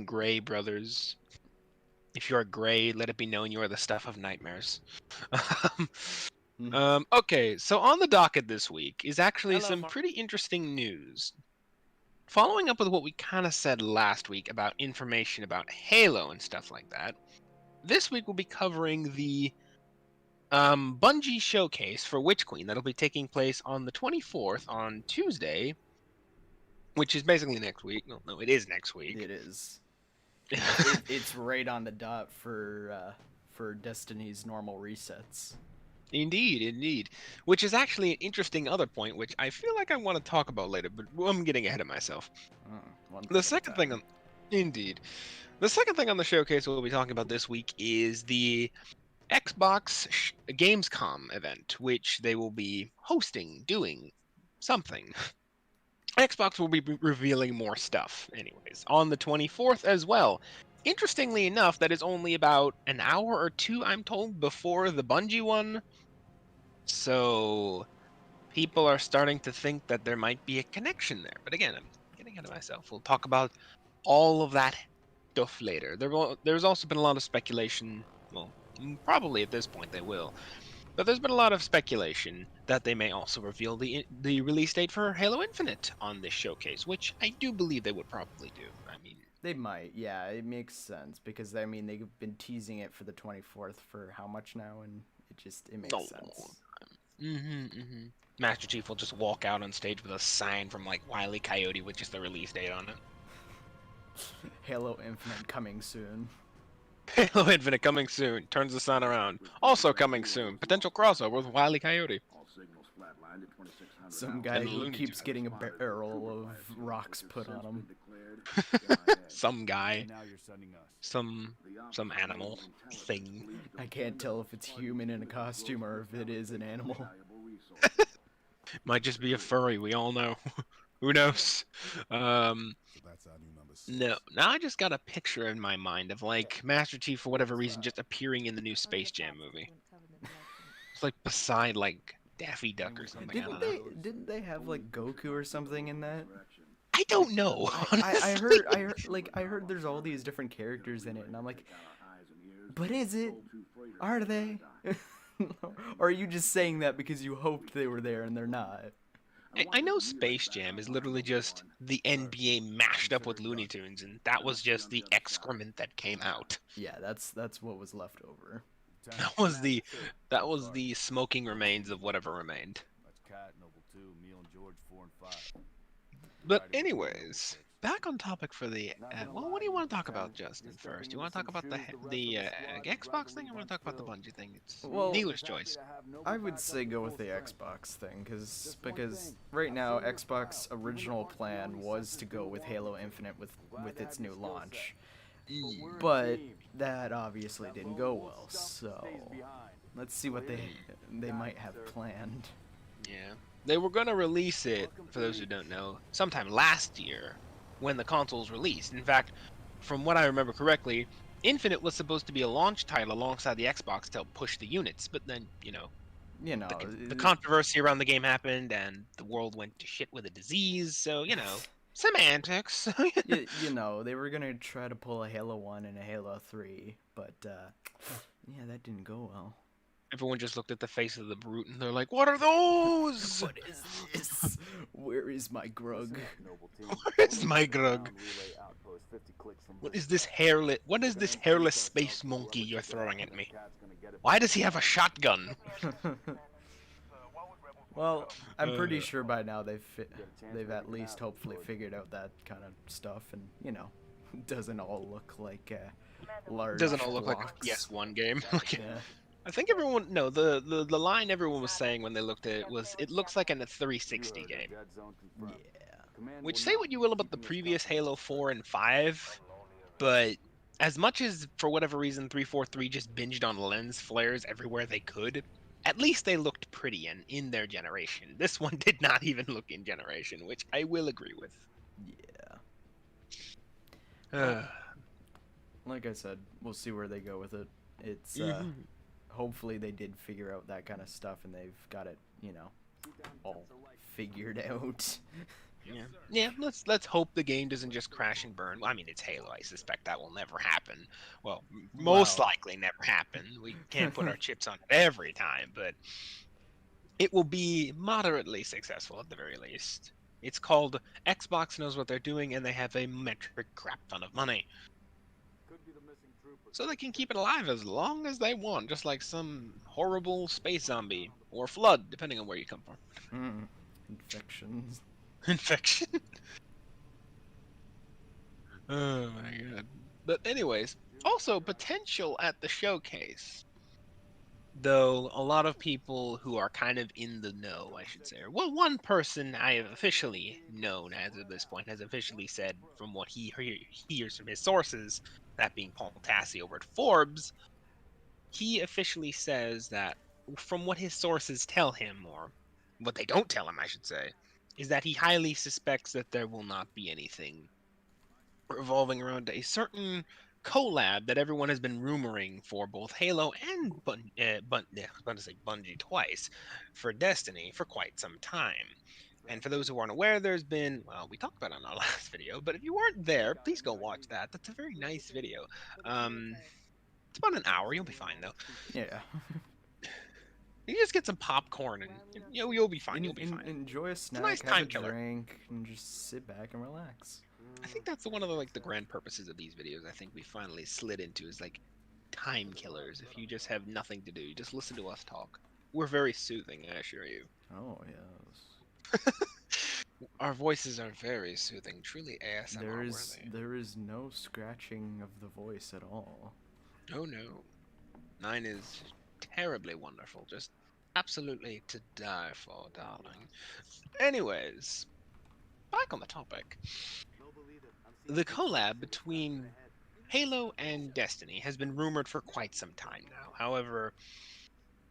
Gray brothers. If you are gray, let it be known you are the stuff of nightmares. Um, okay, so on the docket this week is actually some pretty interesting news. Following up with what we kind of said last week about information about Halo and stuff like that, this week we'll be covering the Bungie showcase for Witch Queen that'll be taking place on the 24th on Tuesday, which is basically next week. No, it is next week. It is. It's right on the dot for Destiny's normal resets. Indeed. Which is actually an interesting other point, which I feel like I want to talk about later, but I'm getting ahead of myself. The second thing on the showcase we'll be talking about this week is the Xbox Gamescom event, which they will be doing something. Xbox will be revealing more stuff, anyways, on the 24th as well. Interestingly enough, that is only about an hour or two, I'm told, before the Bungie one. So people are starting to think that there might be a connection there. But again, I'm getting ahead of myself. We'll talk about all of that stuff later. There's also been a lot of speculation. Well, probably at this point they will. But there's been a lot of speculation that they may also reveal the release date for Halo Infinite on this showcase, which I do believe they would probably do. I mean, they might, yeah, it makes sense because I mean they've been teasing it for the 24th for how much now, and it makes sense. Master Chief will just walk out on stage with a sign from like Wile E. Coyote with just the release date on it. Halo Infinite coming soon. Halo Infinite coming soon. Turns the sun around. Also coming soon. Potential crossover with Wile E. Coyote. Some guy who keeps getting a barrel of rocks put on him. Some guy. Some animal thing. I can't tell if it's human in a costume or if it is an animal. Might just be a furry. We all know. Who knows? No, now I just got a picture in my mind of like Master Chief for whatever reason just appearing in the new Space Jam movie. It's like beside like Daffy Duck or something. Didn't they have like Goku or something in that? I don't know. I heard there's all these different characters in it, and I'm like, but is it? Are they? Or are you just saying that because you hoped they were there and they're not? I know Space Jam is literally just the NBA mashed up with Looney Tunes, and that was just the excrement that came out. Yeah, that's what was left over. That was the smoking remains of whatever remained. But anyways, back on topic for the well, what do you want to talk about, Justin? First, you want to talk about the Xbox thing, or want to talk about the Bungie thing? It's dealer's choice. I would say go with the Xbox thing, because right now Xbox original plan was to go with Halo Infinite with its new launch, but that obviously didn't go well. So let's see what they might have planned. Yeah. They were going to release it, for those who don't know, sometime last year when the consoles released. In fact, from what I remember correctly, Infinite was supposed to be a launch title alongside the Xbox to help push the units, but then, the controversy around the game happened and the world went to shit with a disease, so, semantics. They were going to try to pull a Halo 1 and a Halo 3, but, yeah, that didn't go well. Everyone just looked at the face of the brute and they're like, "What are those? What is this? Where is my grug? Where is my grug? What is this hairless space monkey you're throwing at me? Why does he have a shotgun?" Well, I'm pretty sure by now they've at least hopefully figured out that kind of stuff, and doesn't all look like large. Doesn't all look blocks. like a PS1 game. Yeah. I think everyone the line everyone was saying when they looked at it was it looks like a 360 game. Yeah. Which, say what you will about the previous Halo 4 and 5, but as much as for whatever reason 343 just binged on lens flares everywhere they could, at least they looked pretty in their generation. This one did not even look in generation, which I will agree with. Yeah. Like I said, we'll see where they go with it. It's hopefully they did figure out that kind of stuff and they've got it, all figured out. Yeah. Let's hope the game doesn't just crash and burn. Well, I mean, it's Halo. I suspect that will never happen. Well, most Wow. likely never happen. We can't put our chips on it every time, but it will be moderately successful at the very least. It's called Xbox knows what they're doing, and they have a metric crap ton of money. So they can keep it alive as long as they want, just like some horrible space zombie or flood, depending on where you come from. Infections. Infection. Oh my god. But anyways, also potential at the showcase. Though a lot of people who are kind of in the know, I should say. Well, one person I have officially known as of this point has officially said from what he hears from his sources, that being Paul Tassi over at Forbes, he officially says that from what his sources tell him, or what they don't tell him, I should say, is that he highly suspects that there will not be anything revolving around a certain collab that everyone has been rumoring for both Halo and I was about to say Bungie twice, for Destiny for quite some time. And for those who aren't aware, there's been, well, we talked about it on our last video, but if you weren't there, please go watch that. That's a very nice video. It's about an hour. You'll be fine though. Yeah. You just get some popcorn and you'll be fine. You'll be fine. Enjoy a It's a snack, nice have a time killer. drink, and just sit back and relax. I think that's one of the grand purposes of these videos. I think we finally slid into is like time killers. If you just have nothing to do, you just listen to us talk. We're very soothing, I assure you. Oh yes. Our voices are very soothing, truly ASMR worthy. There is no scratching of the voice at all. Oh no, mine is terribly wonderful, just absolutely to die for, darling. Anyways, back on the topic. The collab between Halo and Destiny has been rumored for quite some time now. However,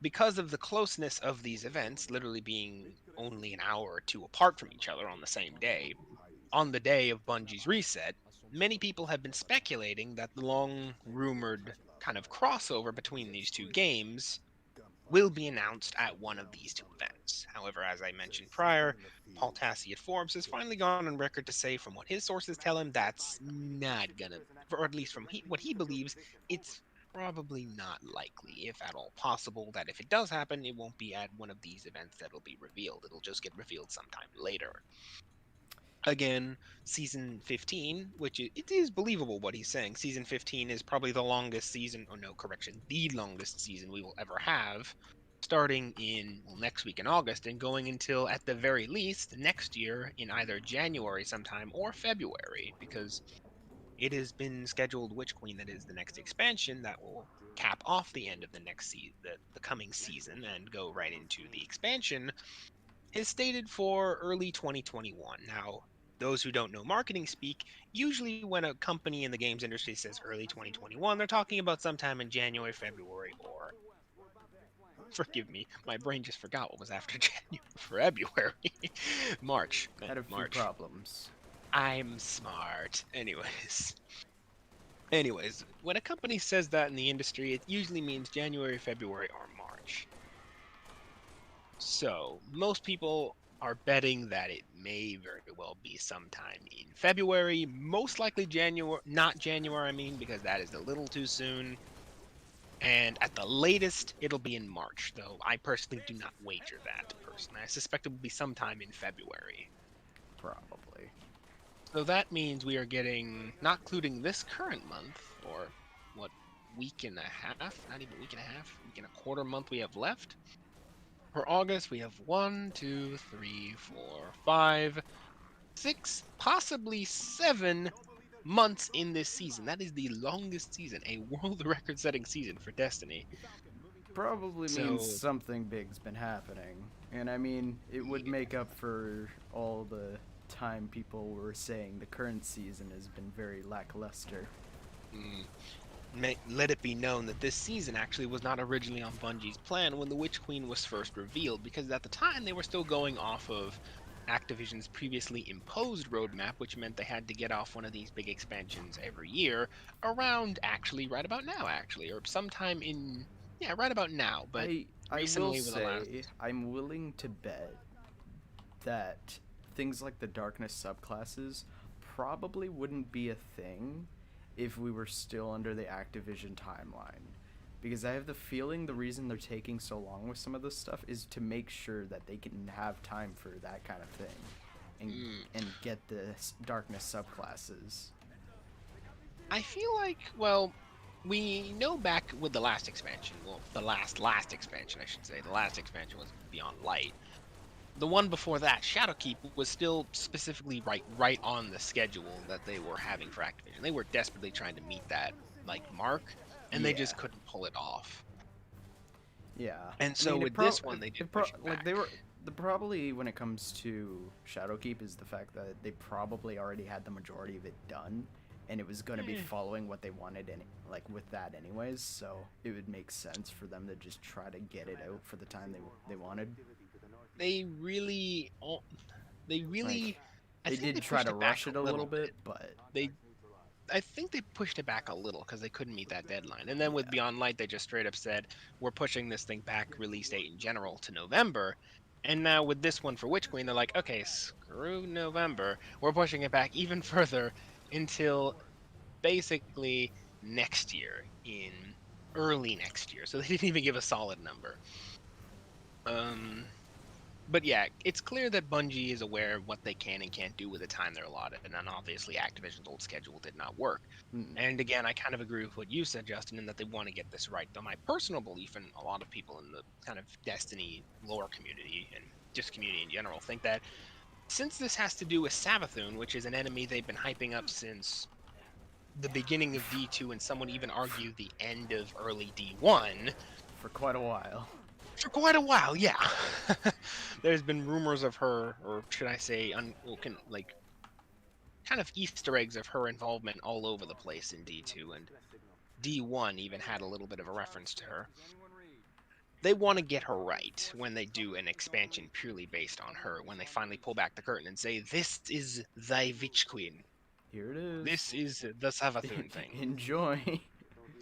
because of the closeness of these events, literally being only an hour or two apart from each other on the same day, on the day of Bungie's reset, many people have been speculating that the long rumored kind of crossover between these two games will be announced at one of these two events. However, as I mentioned prior, Paul Tassi at Forbes has finally gone on record to say, from what his sources tell him, that's not gonna, or at least from what he believes, it's probably not likely, if at all possible, that if it does happen, it won't be at one of these events that'll be revealed. It'll just get revealed sometime later. Again, season 15, which it is believable what he's saying. Season 15 is probably the longest season, oh no, correction, the longest season we will ever have, starting in next week in August and going until at the very least next year in either January sometime or February, because it has been scheduled Witch Queen, that is the next expansion that will cap off the end of the next season, the coming season, and go right into the expansion, is stated for early 2021. Now, those who don't know marketing speak, usually when a company in the games industry says early 2021, they're talking about sometime in January, February, or forgive me, my brain just forgot what was after January, February, March. Had a few March. problems. I'm smart. Anyways, when a company says that in the industry, it usually means January, February, or March. So, most people are betting that it may very well be sometime in February, most likely January, not January, I mean, because that is a little too soon. And at the latest, it'll be in March, though I personally do not wager that, personally. I suspect it will be sometime in February. Probably. So that means we are getting, not including this current month, or what, week and a half? Not even week and a half, week and a quarter month we have left. For August, we have 1, 2, 3, 4, 5, 6, possibly 7 months in this season. That is the longest season, a world record-setting season for Destiny. Probably means something big's been happening. And I mean, it would make up for all the time people were saying the current season has been very lackluster. Let it be known that this season actually was not originally on Bungie's plan when the Witch Queen was first revealed, because at the time they were still going off of Activision's previously imposed roadmap, which meant they had to get off one of these big expansions every year around right about now, or sometime in, right about now, but I recently will say, I'm willing to bet that things like the darkness subclasses probably wouldn't be a thing if we were still under the Activision timeline. Because I have the feeling the reason they're taking so long with some of this stuff is to make sure that they can have time for that kind of thing and get the darkness subclasses. I feel like, well, we know back with the last expansion, well, the last expansion, I should say. The last expansion was Beyond Light. The one before that, Shadowkeep, was still specifically right on the schedule that they were having for Activision. They were desperately trying to meet that mark, and they just couldn't pull it off. Yeah. And so with this one, they did push it back. Like the probably when it comes to Shadowkeep is the fact that they probably already had the majority of it done, and it was going to be following what they wanted, and like with that anyways. So it would make sense for them to just try to get it out for the time they wanted. They really, Like, they did try to rush it a little bit, but I think they pushed it back a little because they couldn't meet that deadline. And then with Beyond Light, they just straight up said, we're pushing this thing back, release date in general, to November. And now with this one for Witch Queen, they're like, okay, screw November. We're pushing it back even further until basically next year, in early next year. So they didn't even give a solid number. But yeah, it's clear that Bungie is aware of what they can and can't do with the time they're allotted, and then obviously Activision's old schedule did not work. And again, I kind of agree with what you said, Justin, in that they want to get this right. Though my personal belief, and a lot of people in the kind of Destiny lore community and just community in general, think that since this has to do with Savathun, which is an enemy they've been hyping up since the beginning of D2, and some would even argue the end of early D1, for quite a while. For quite a while, yeah. There's been rumors of her, or should I say, kind of Easter eggs of her involvement all over the place in D2, and D1 even had a little bit of a reference to her. They want to get her right when they do an expansion purely based on her, when they finally pull back the curtain and say, this is thy Witch Queen. Here it is. This is the Savathun thing. Enjoy.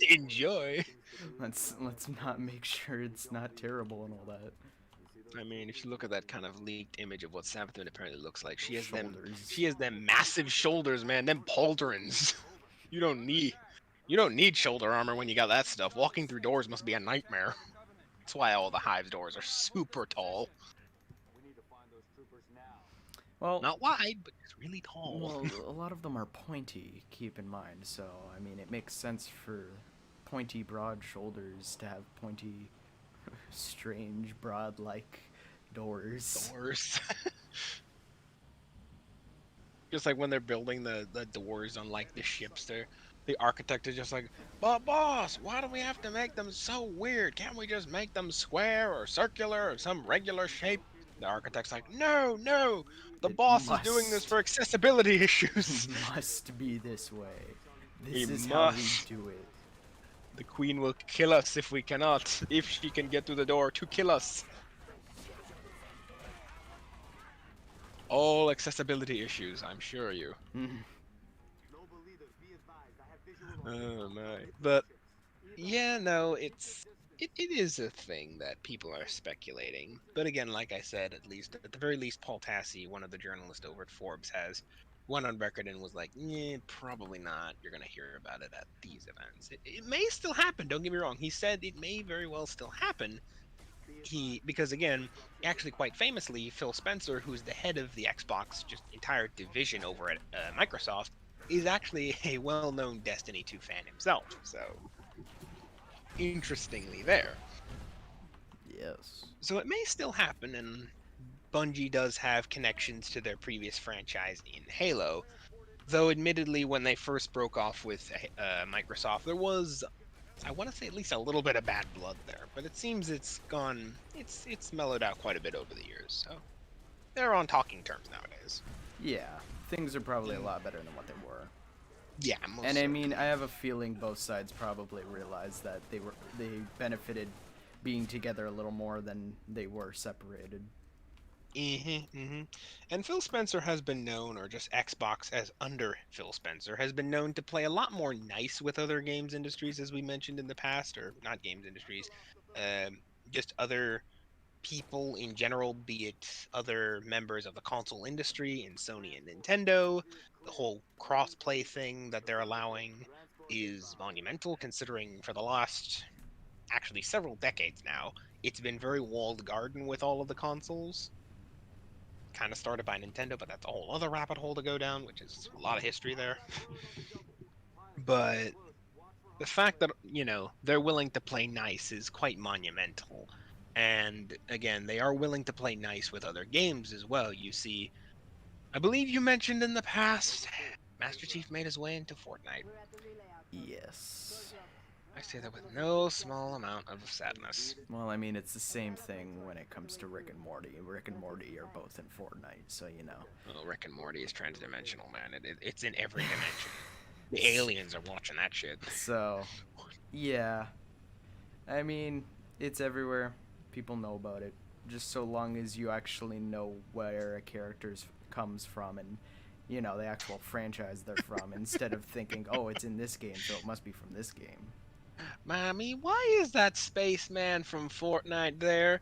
Enjoy. Let's not make sure it's not terrible and all that. I mean, if you look at that kind of leaked image of what Savathun apparently looks like, she has them massive shoulders, man. Them pauldrons. You don't need shoulder armor when you got that stuff. Walking through doors must be a nightmare. That's why all the Hive's doors are super tall. Well, not wide, but just really tall. Well, a lot of them are pointy, keep in mind. So, I mean, it makes sense for pointy, broad shoulders to have pointy, strange, broad-like doors. Just like when they're building the doors on, like, the ships, the architect is just like, but boss, why do we have to make them so weird? Can't we just make them square or circular or some regular shape? The architect's like, no, the boss is doing this for accessibility issues. It must be this way. This is how we do it. The queen will kill us if we cannot, if she can get through the door to kill us. All accessibility issues, I'm sure you. Oh my. But yeah, no, it is a thing that people are speculating. But again, like I said, at the very least, Paul Tassi, one of the journalists over at Forbes, has went on record and was like, probably not. You're going to hear about it at these events. It may still happen, don't get me wrong. He said it may very well still happen. Because again, actually quite famously, Phil Spencer, who's the head of the Xbox just entire division over at Microsoft, is actually a well-known Destiny 2 fan himself. So, interestingly there. Yes. So it may still happen, and Bungie does have connections to their previous franchise in Halo, though admittedly when they first broke off with Microsoft, there was, I want to say, at least a little bit of bad blood there, but it seems it's mellowed out quite a bit over the years, so they're on talking terms nowadays. Yeah, things are probably a lot better than what they were. Yeah, and I mean, I have a feeling both sides probably realized that they benefited being together a little more than they were separated. And Phil Spencer has been known, or just Xbox as under Phil Spencer, has been known to play a lot more nice with other games industries, as we mentioned in the past, or not games industries, just other people in general, be it other members of the console industry in Sony and Nintendo. The whole cross-play thing that they're allowing is monumental, considering for the last actually several decades now, it's been very walled garden with all of the consoles. Kind of started by Nintendo, but that's a whole other rabbit hole to go down, which is a lot of history there. But the fact that, they're willing to play nice is quite monumental. And again, they are willing to play nice with other games as well. You see, I believe you mentioned in the past, Master Chief made his way into Fortnite. Yes. I say that with no small amount of sadness. Well, I mean, it's the same thing when it comes to Rick and Morty. Rick and Morty are both in Fortnite, so you know. Well, Rick and Morty is transdimensional, man. It's in every dimension. The aliens are watching that shit. So, yeah. I mean, it's everywhere. People know about it. Just so long as you actually know where a character comes from and, the actual franchise they're from, instead of thinking, oh, it's in this game, so it must be from this game. Mommy, why is that spaceman from Fortnite there?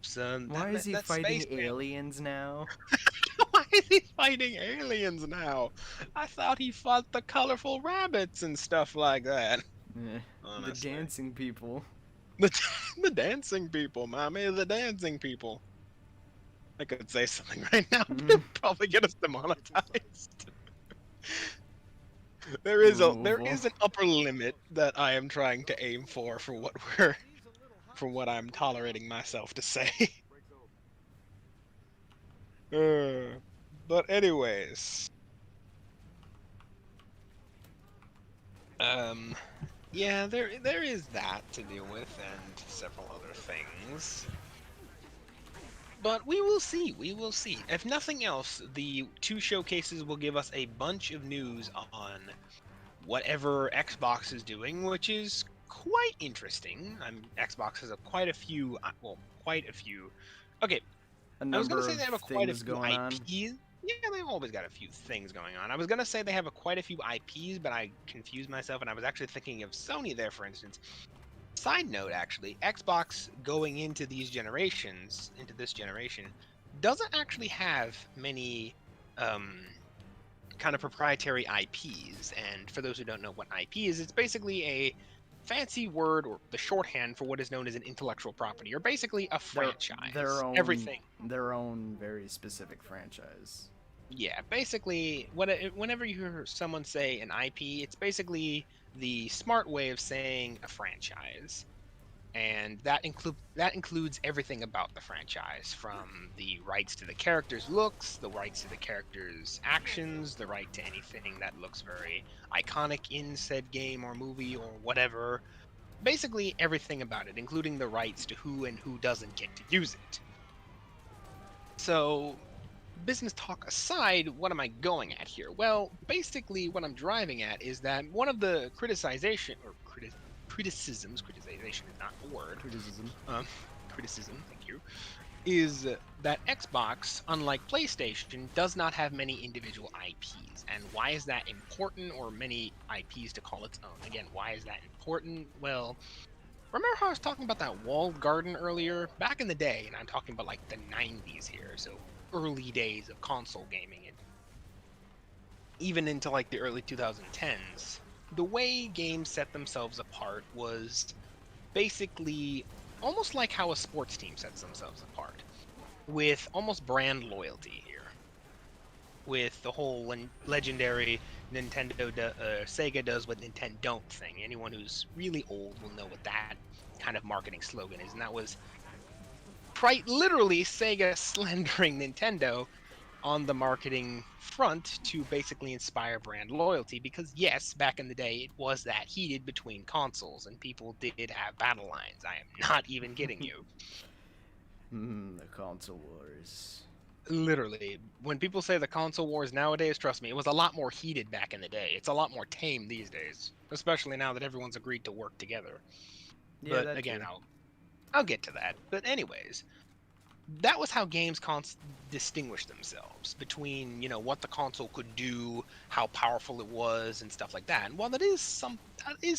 Son. Why is he fighting aliens now? Why is he fighting aliens now? I thought he fought the colorful rabbits and stuff like that. The dancing people. The dancing people, Mommy, the dancing people. I could say something right now, but it'd probably get us demonetized. There is an upper limit that I am trying to aim for what I'm tolerating myself to say. But anyways, yeah, there is that to deal with and several other things. But we will see. We will see. If nothing else, the two showcases will give us a bunch of news on whatever Xbox is doing, which is quite interesting. Xbox has quite a few. Okay, I was going to say they have quite a few IPs. Yeah, they've always got a few things going on. I was going to say they have quite a few IPs, but I confused myself, and I was actually thinking of Sony there, for instance. Side note, actually, Xbox going into this generation, doesn't actually have many kind of proprietary IPs. And for those who don't know what IP is, it's basically a fancy word or the shorthand for what is known as an intellectual property, or basically a franchise. Their own very specific franchise. Yeah, basically, whenever you hear someone say an IP, it's basically the smart way of saying a franchise, and that includes everything about the franchise, from the rights to the character's looks, the rights to the character's actions, the right to anything that looks very iconic in said game or movie or whatever. Basically everything about it, including the rights to who and who doesn't get to use it. So, business talk aside, what am I going at here? Well, basically what I'm driving at is that one of the criticism is not a word. Criticism, thank you, is that Xbox, unlike PlayStation, does not have many individual IPs. And why is that important, or many IPs to call its own? Again, why is that important? Well, remember how I was talking about that walled garden earlier? Back in the day, and I'm talking about like the 90s here, so early days of console gaming, and even into like the early 2010s, the way games set themselves apart was basically almost like how a sports team sets themselves apart, with almost brand loyalty here. With the whole legendary Sega does what Nintendo don't thing. Anyone who's really old will know what that kind of marketing slogan is, and that was quite literally Sega slandering Nintendo on the marketing front to basically inspire brand loyalty, because yes, back in the day it was that heated between consoles and people did have battle lines. I am not even kidding you. The console wars. Literally, when people say the console wars nowadays, trust me, it was a lot more heated back in the day. It's a lot more tame these days, especially now that everyone's agreed to work together. Yeah, but again, I'll get to that. But anyways, that was how games distinguished themselves between, what the console could do, how powerful it was, and stuff like that. And while that is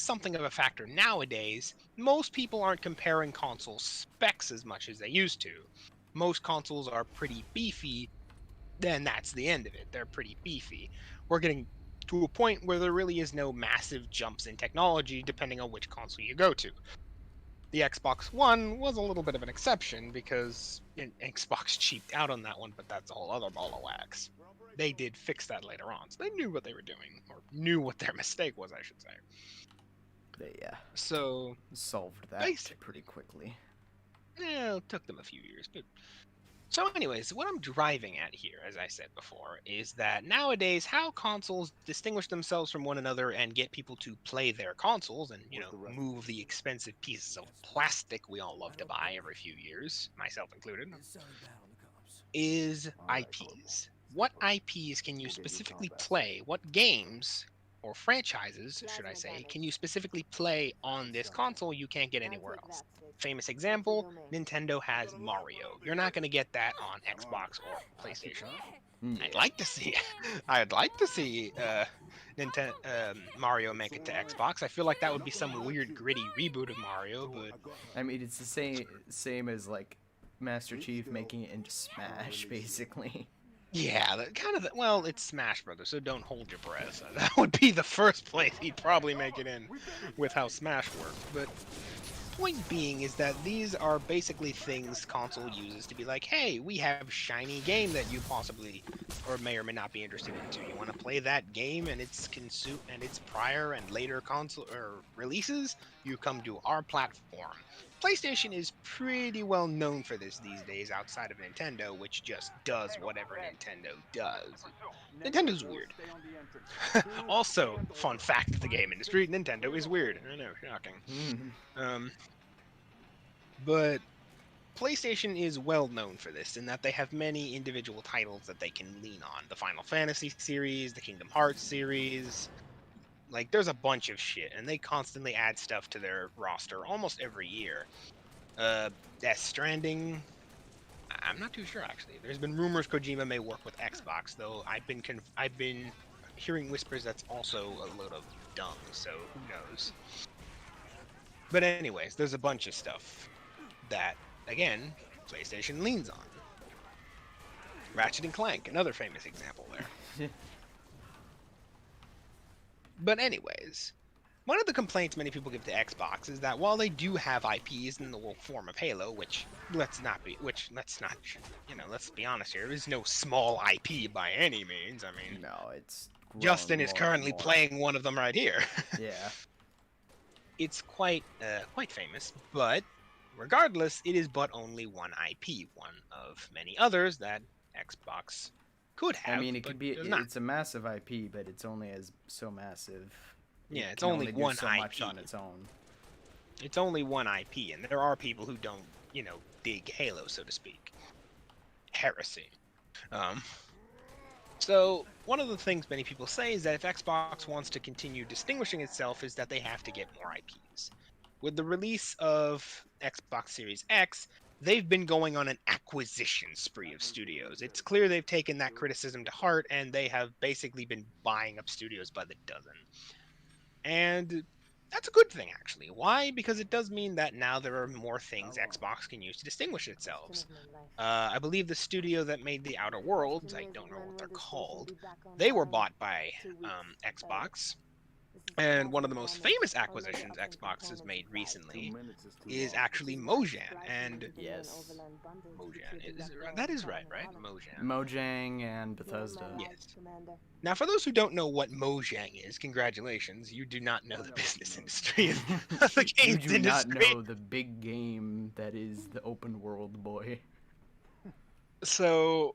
something of a factor nowadays, most people aren't comparing console specs as much as they used to. Most consoles are pretty beefy, then that's the end of it. They're pretty beefy. We're getting to a point where there really is no massive jumps in technology depending on which console you go to. The Xbox One was a little bit of an exception because Xbox cheaped out on that one, but that's a whole other ball of wax. They did fix that later on, so they knew what they were doing, or knew what their mistake was, I should say. They So solved that pretty quickly. Yeah, it took them a few years, but so anyways, what I'm driving at here, as I said before, is that nowadays how consoles distinguish themselves from one another and get people to play their consoles and, move the expensive pieces of plastic we all love to buy every few years, myself included, is IPs. What IPs can you specifically play? What games or franchises, should I say, can you specifically play on this console you can't get anywhere else? Famous example, Nintendo has Mario. You're not going to get that on Xbox or PlayStation. I'd like to see Nintendo Mario make it to Xbox. I feel like that would be some weird gritty reboot of Mario, but I mean, it's the same as like Master Chief making it into Smash, basically. Yeah, well, it's Smash Brothers, so don't hold your breath. That would be the first place he'd probably make it in with how Smash works. But point being is that these are basically things console uses to be like, hey, we have a shiny game that you possibly or may or may not be interested into. You want to play that game and its prior and later console or releases? You come to our platform. PlayStation is pretty well known for this these days outside of Nintendo, which just does whatever Nintendo does. Nintendo's weird. Also, fun fact of the game industry, Nintendo is weird. I know, shocking. But PlayStation is well known for this in that they have many individual titles that they can lean on. The Final Fantasy series, the Kingdom Hearts series, like there's a bunch of shit, and they constantly add stuff to their roster almost every year. Death Stranding, I'm not too sure actually. There's been rumors Kojima may work with Xbox, though I've been hearing whispers that's also a load of dung, so who knows. But anyways, there's a bunch of stuff that, again, PlayStation leans on. Ratchet and Clank, another famous example there. But anyways, one of the complaints many people give to Xbox is that while they do have IPs in the form of Halo, let's be honest here, there's no small IP by any means. I mean, no, it's Justin is currently playing one of them right here. Yeah. It's quite famous, but regardless, it is but only one IP, one of many others that Xbox could have. I mean, it could be. It's a massive IP, but it's only so massive. Yeah, it's only one so IP. Much on its own. It's only one IP, and there are people who don't, dig Halo, so to speak. Heresy. So one of the things many people say is that if Xbox wants to continue distinguishing itself, is that they have to get more IPs. With the release of Xbox Series X, they've been going on an acquisition spree of studios. It's clear they've taken that criticism to heart, and they have basically been buying up studios by the dozen. And that's a good thing, actually. Why? Because it does mean that now there are more things Xbox can use to distinguish itself. I believe the studio that made the Outer Worlds, I don't know what they're called, they were bought by Xbox. And one of the most famous acquisitions Xbox has made recently is actually Mojang. And yes, Mojang that is right? Mojang and Bethesda. Yes. Now, for those who don't know what Mojang is, congratulations, you do not know the business industry. The games you do not know the big game that is the open world, boy. So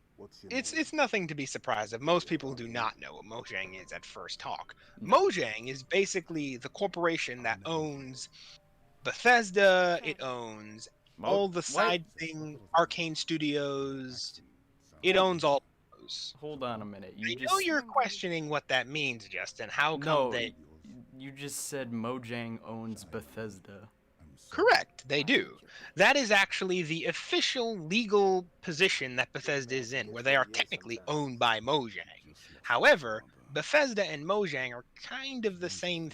it's nothing to be surprised of. Most people do not know what Mojang is at first talk. Mojang is basically the corporation that owns Bethesda. It owns all the side thing, Arcane Studios. It owns all those. Hold on a minute. I know you're questioning what that means, Justin. How come You just said Mojang owns Bethesda. Correct, they do. That is actually the official legal position that Bethesda is in, where they are technically owned by Mojang. However, Bethesda and Mojang are kind of the same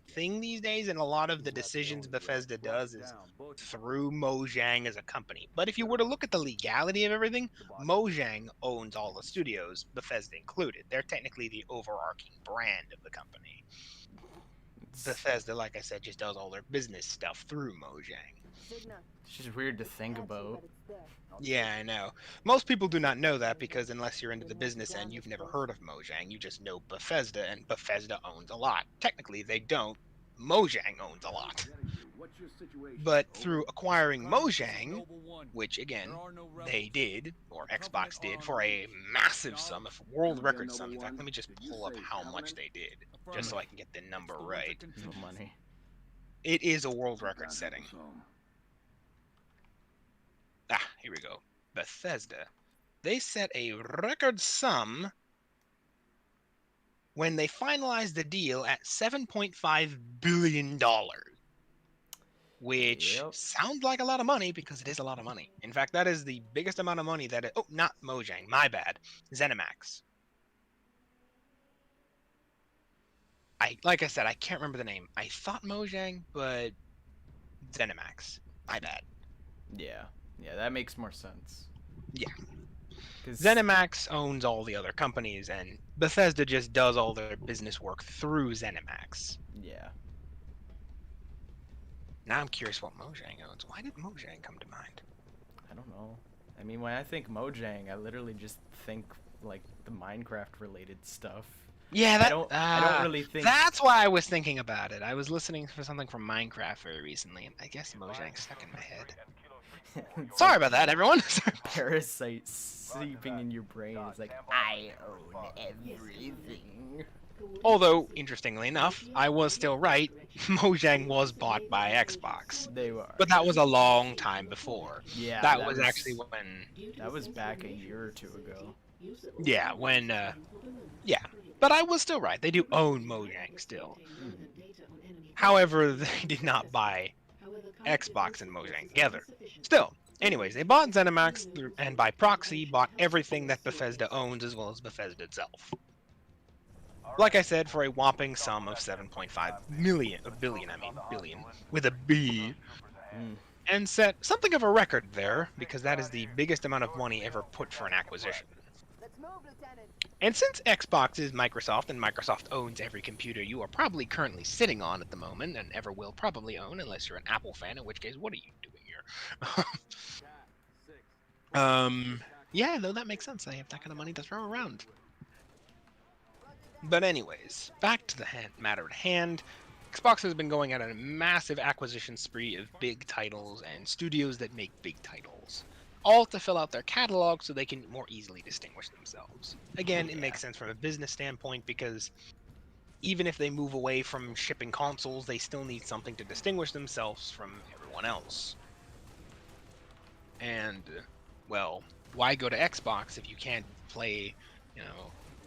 thing these days, and a lot of the decisions Bethesda does is through Mojang as a company. But if you were to look at the legality of everything, Mojang owns all the studios, Bethesda included. They're technically the overarching brand of the company. Bethesda, like I said, just does all their business stuff through Mojang. It's just weird to think about. Yeah, I know. Most people do not know that because unless you're into the business end, you've never heard of Mojang. You just know Bethesda, and Bethesda owns a lot. Technically, they don't. Mojang owns a lot. But through acquiring Mojang, which again, they did, or Xbox did, for a massive sum, a world record sum. In fact, let me just pull up how much they did, just so I can get the number right. No money. It is a world record setting. Ah, here we go. Bethesda. They set a record sum when they finalized the deal at $7.5 billion. Which sounds like a lot of money because it is a lot of money. In fact, that is the biggest amount of money that oh, not Mojang, my bad. ZeniMax. Like I said, I can't remember the name. I thought Mojang, but ZeniMax. My bad. Yeah, that makes more sense. Yeah. ZeniMax owns all the other companies, and Bethesda just does all their business work through ZeniMax. Yeah. Now I'm curious what Mojang owns. Why did Mojang come to mind? I don't know. I mean, when I think Mojang, I literally just think like the Minecraft-related stuff. Yeah, I don't really think. That's why I was thinking about it. I was listening for something from Minecraft very recently, and I guess Mojang stuck in my head. Sorry about that, everyone. Parasite seeping in your brain. It's like, I own everything. Although, interestingly enough, I was still right. Mojang was bought by Xbox. They were. But that was a long time before. Yeah. That was actually when... That was back a year or two ago. Yeah, when... yeah. But I was still right. They do own Mojang still. However, they did not buy Xbox and Mojang together. Still. Anyways, they bought ZeniMax and by proxy bought everything that Bethesda owns as well as Bethesda itself. Like I said, for a whopping sum of 7.5 billion, with a B, and set something of a record there, because that is the biggest amount of money ever put for an acquisition. And since Xbox is Microsoft, and Microsoft owns every computer you are probably currently sitting on at the moment, and ever will probably own, unless you're an Apple fan, in which case, what are you doing here? Yeah, though that makes sense. They have that kind of money to throw around. But anyways, back to the matter at hand. Xbox has been going at a massive acquisition spree of big titles and studios that make big titles, all to fill out their catalog so they can more easily distinguish themselves. Again, it makes sense from a business standpoint because even if they move away from shipping consoles, they still need something to distinguish themselves from everyone else. And, well, why go to Xbox if you can't play,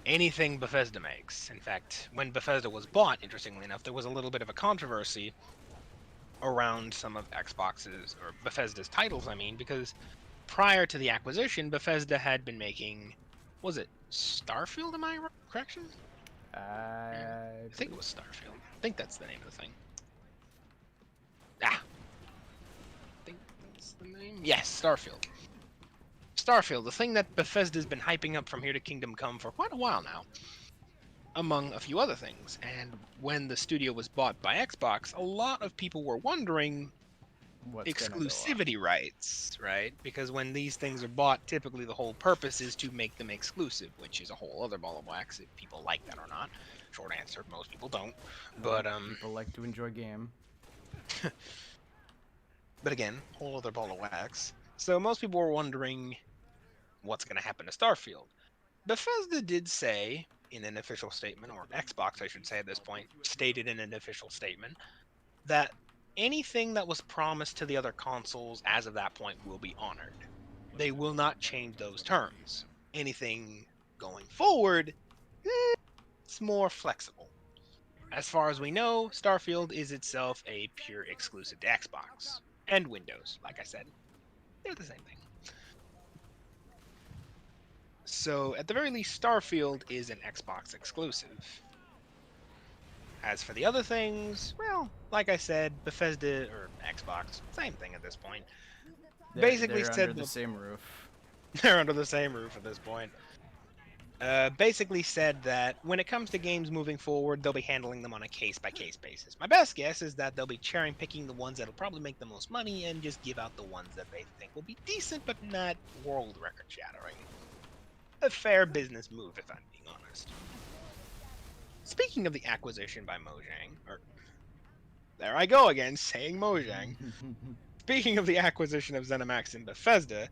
anything Bethesda makes? In fact, when Bethesda was bought, interestingly enough, there was a little bit of a controversy around some of Xbox's, or Bethesda's titles, I mean, because prior to the acquisition, Bethesda had been making, was it Starfield, am I correct? I think it was Starfield. I think that's the name of the thing. I think that's the name? Yes, Starfield. Starfield, the thing that Bethesda's been hyping up from here to Kingdom Come for quite a while now, among a few other things. And when the studio was bought by Xbox, a lot of people were wondering exclusivity rights, right? Because when these things are bought, typically the whole purpose is to make them exclusive, which is a whole other ball of wax if people like that or not. Short answer, most people don't. But people like to enjoy game. But again, whole other ball of wax. So most people were wondering what's going to happen to Starfield. Bethesda did say in an official statement, or Xbox I should say at this point, stated in an official statement, that anything that was promised to the other consoles as of that point will be honored. They will not change those terms. Anything going forward, it's more flexible. As far as we know, Starfield is itself a pure exclusive to Xbox and Windows. Like I said, they're the same thing. So, at the very least, Starfield is an Xbox exclusive. As for the other things, well, like I said, Bethesda or Xbox, same thing at this point. Basically They're said under the same roof. they're under the same roof at this point. Basically said that when it comes to games moving forward, they'll be handling them on a case-by-case basis. My best guess is that they'll be cherry-picking the ones that'll probably make the most money and just give out the ones that they think will be decent but not world record-shattering. A fair business move, if I'm being honest. Speaking of the acquisition by Mojang, or there I go again, saying Mojang. Speaking of the acquisition of ZeniMax and Bethesda,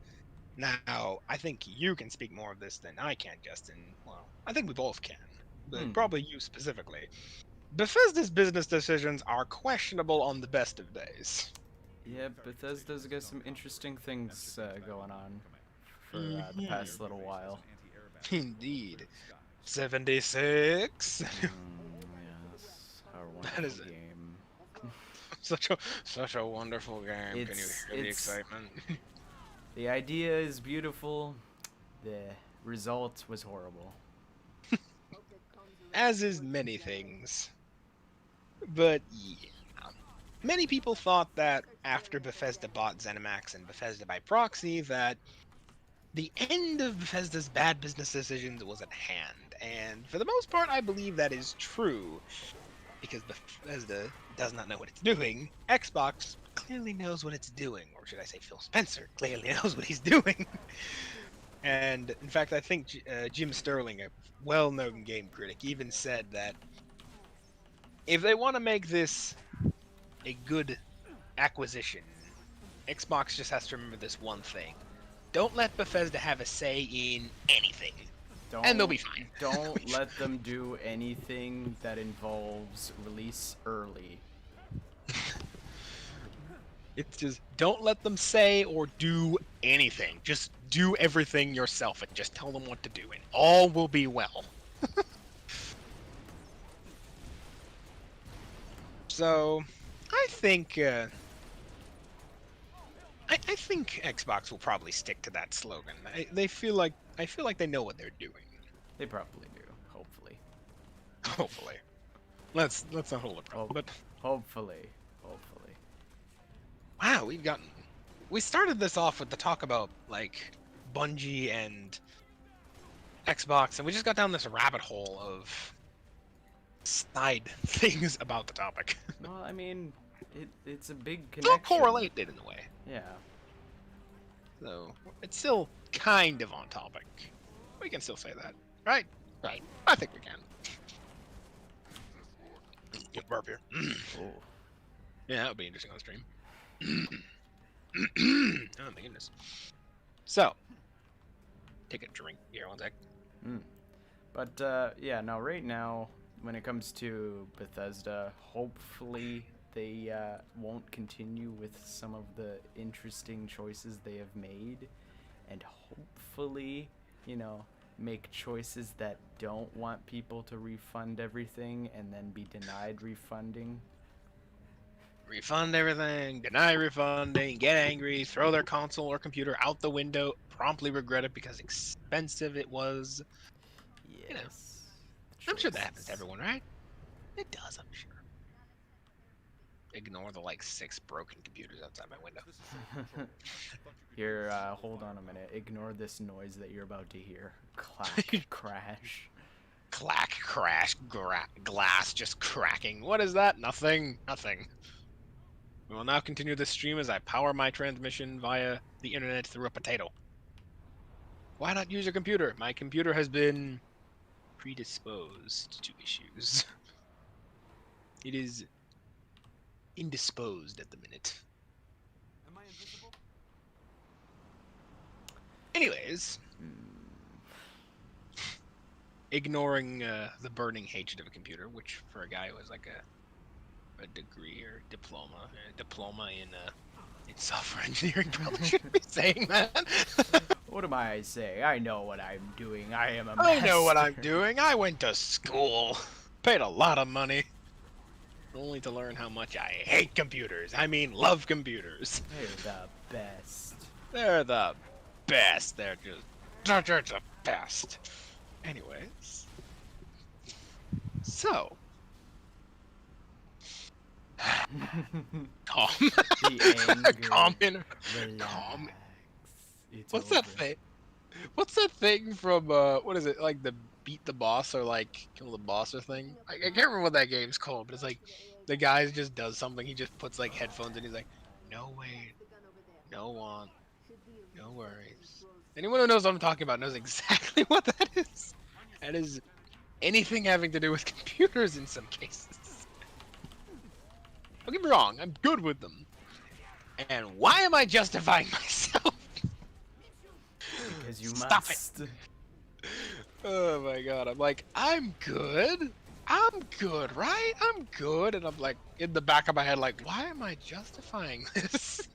now, I think you can speak more of this than I can, Justin. Well, I think we both can, but probably you specifically. Bethesda's business decisions are questionable on the best of days. Yeah, Bethesda's got some interesting things going on for the past little while. Indeed. 76. Yes, our wonderful That is game. such a wonderful game. Can you hear the excitement? The idea is beautiful. The result was horrible. As is many things. But yeah. Many people thought that after Bethesda bought ZeniMax and Bethesda by proxy, that the end of Bethesda's bad business decisions was at hand. And for the most part, I believe that is true. Because Bethesda does not know what it's doing. Xbox clearly knows what it's doing. Or should I say Phil Spencer clearly knows what he's doing. And in fact, I think Jim Sterling, a well-known game critic, even said that if they want to make this a good acquisition, Xbox just has to remember this one thing. Don't let Bethesda have a say in anything. And they'll be fine. Don't let them do anything that involves release early. It's just, don't let them say or do anything. Just do everything yourself and just tell them what to do, and all will be well. So, I think I think Xbox will probably stick to that slogan. I feel like they know what they're doing. They probably do. Hopefully. Hopefully. Let's not hold it. But hopefully. Wow, we started this off with the talk about like Bungie and Xbox, and we just got down this rabbit hole of side things about the topic. Well, I mean, it's a big connection. Still correlated in a way. Yeah. So it's still kind of on topic. We can still say that, right? Right. I think we can. Good burp here. Oh. Yeah, that would be interesting on stream. Oh my goodness. So, take a drink here, one sec. But yeah, no, right now, when it comes to Bethesda, hopefully they won't continue with some of the interesting choices they have made, and hopefully, make choices that don't want people to refund everything and then be denied refunding. Refund everything, deny refunding, get angry, throw their console or computer out the window, promptly regret it because expensive it was. Yes. I'm sure that happens to everyone, right? It does, I'm sure. Ignore the 6 broken computers outside my window. Here, hold on a minute. Ignore this noise that you're about to hear. Clack, crash. Clack, crash, glass just cracking. What is that? Nothing. Nothing. We will now continue this stream as I power my transmission via the internet through a potato. Why not use your computer? My computer has been predisposed to issues. It is indisposed at the minute. Am I invisible? Anyways, ignoring the burning hatred of a computer, which for a guy who has a degree or diploma in software engineering, probably shouldn't be saying that. What am I saying? I know what I'm doing. I am a I master. know what I'm doing. I went to school, paid a lot of money. only to learn how much I hate computers. I mean, love computers. They're the best. They're the best. They're the best. Anyways, so calm, The anger. calm, Relax. calm. It's What's over. that thing? What's that thing from what is it, like the beat the boss or like kill the boss or thing? I can't remember what that game's called, but it's like the guy just does something. He just puts like headphones and he's like, no wait, no want, no worries. Anyone who knows what I'm talking about knows exactly what that is. That is anything having to do with computers in some cases. Don't get me wrong, I'm good with them. And why am I justifying myself? Because you Stop must. it. Oh my god, I'm like, I'm good. I'm good, right? I'm good. And I'm like, in the back of my head, like, why am I justifying this?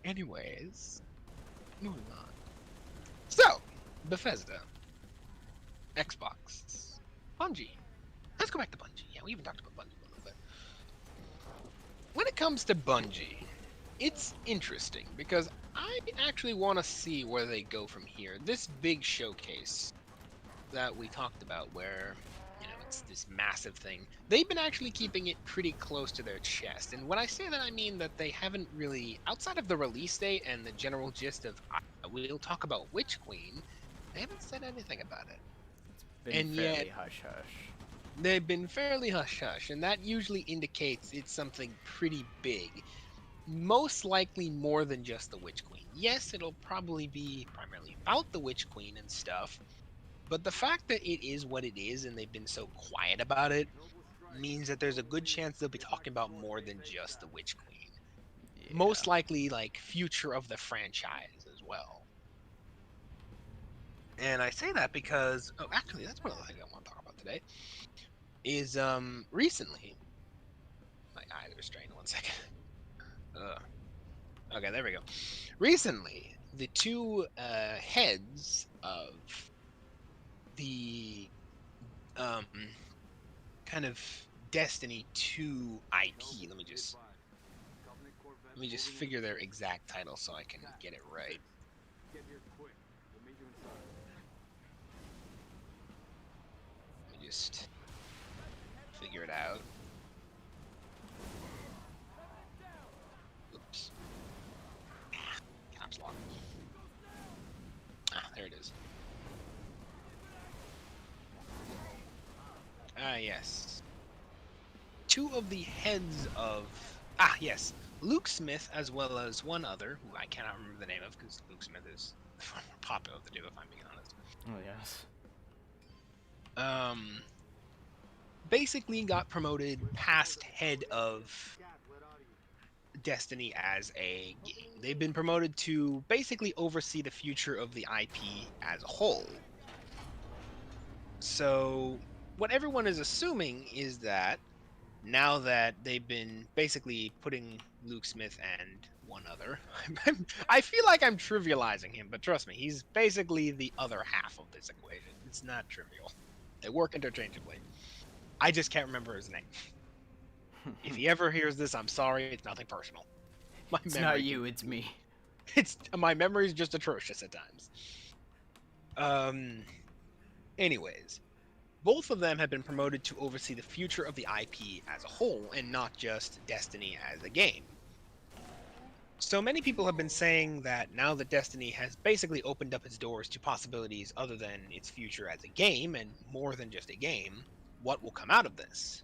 Anyways, moving on. So, Bethesda, Xbox, Bungie. Let's go back to Bungie. Yeah, we even talked about Bungie a little bit. When it comes to Bungie, it's interesting because I actually want to see where they go from here. This big showcase that we talked about where, you know, it's this massive thing. They've been actually keeping it pretty close to their chest. And when I say that, I mean that they haven't really, outside of the release date and the general gist of, we'll talk about Witch Queen, they haven't said anything about it. Been And fairly yet, hush-hush. they've been fairly hush-hush, and that usually indicates it's something pretty big. Most likely more than just the Witch Queen. Yes, it'll probably be primarily about the Witch Queen and stuff, but the fact that it is what it is and they've been so quiet about it means that there's a good chance they'll be talking about more than just the Witch Queen. Yeah. Most likely, like, future of the franchise as well. And I say that because, oh, actually, that's one of the things I want to talk about today. Is, recently, my eyes are strained, 1 second. Okay, there we go. Recently, the two heads of the kind of Destiny 2 IP. Let me just figure their exact title so I can get it right. Let me just figure it out. Oops. Caps lock. There it is. Yes. Two of the heads of... yes. Luke Smith, as well as one other, who I cannot remember the name of, because Luke Smith is far more popular of the two, if I'm being honest. Oh, yes. Basically got promoted past head of Destiny as a game. They've been promoted to basically oversee the future of the IP as a whole. So what everyone is assuming is that now that they've been basically putting Luke Smith and one other, I feel like I'm trivializing him, but trust me, he's basically the other half of this equation. It's not trivial. They work interchangeably. I just can't remember his name. If he ever hears this, I'm sorry. It's nothing personal. It's not you, it's me. My memory is just atrocious at times. Anyways, both of them have been promoted to oversee the future of the IP as a whole, and not just Destiny as a game. So many people have been saying that now that Destiny has basically opened up its doors to possibilities other than its future as a game, and more than just a game, what will come out of this?